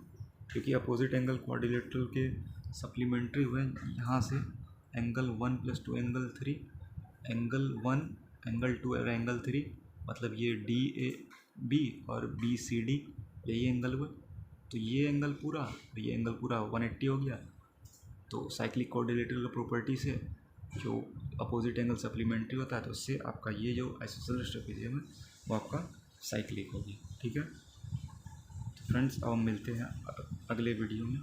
क्योंकि अपोजिट एंगल क्वाड्रिलेटरल के सप्लीमेंट्री हुए, यहाँ से एंगल 1 + 2 एंगल 3, एंगल 1 एंगल 2 और एंगल 3, मतलब ये DAB और BCD यही एंगल हुआ। तो ये एंगल पूरा और ये एंगल पूरा 180 हो गया। तो साइक्लिक क्वाड्रिलेटरल प्रॉपर्टी से जो अपोजिट एंगल सप्लीमेंट्री होता है, तो उससे आपका ये जो आइसोसेलेस ट्रेपेजियम है वो आपका साइक्लिक हो गया, ठीक है। फ्रेंड्स अब हम मिलते हैं अगले वीडियो में।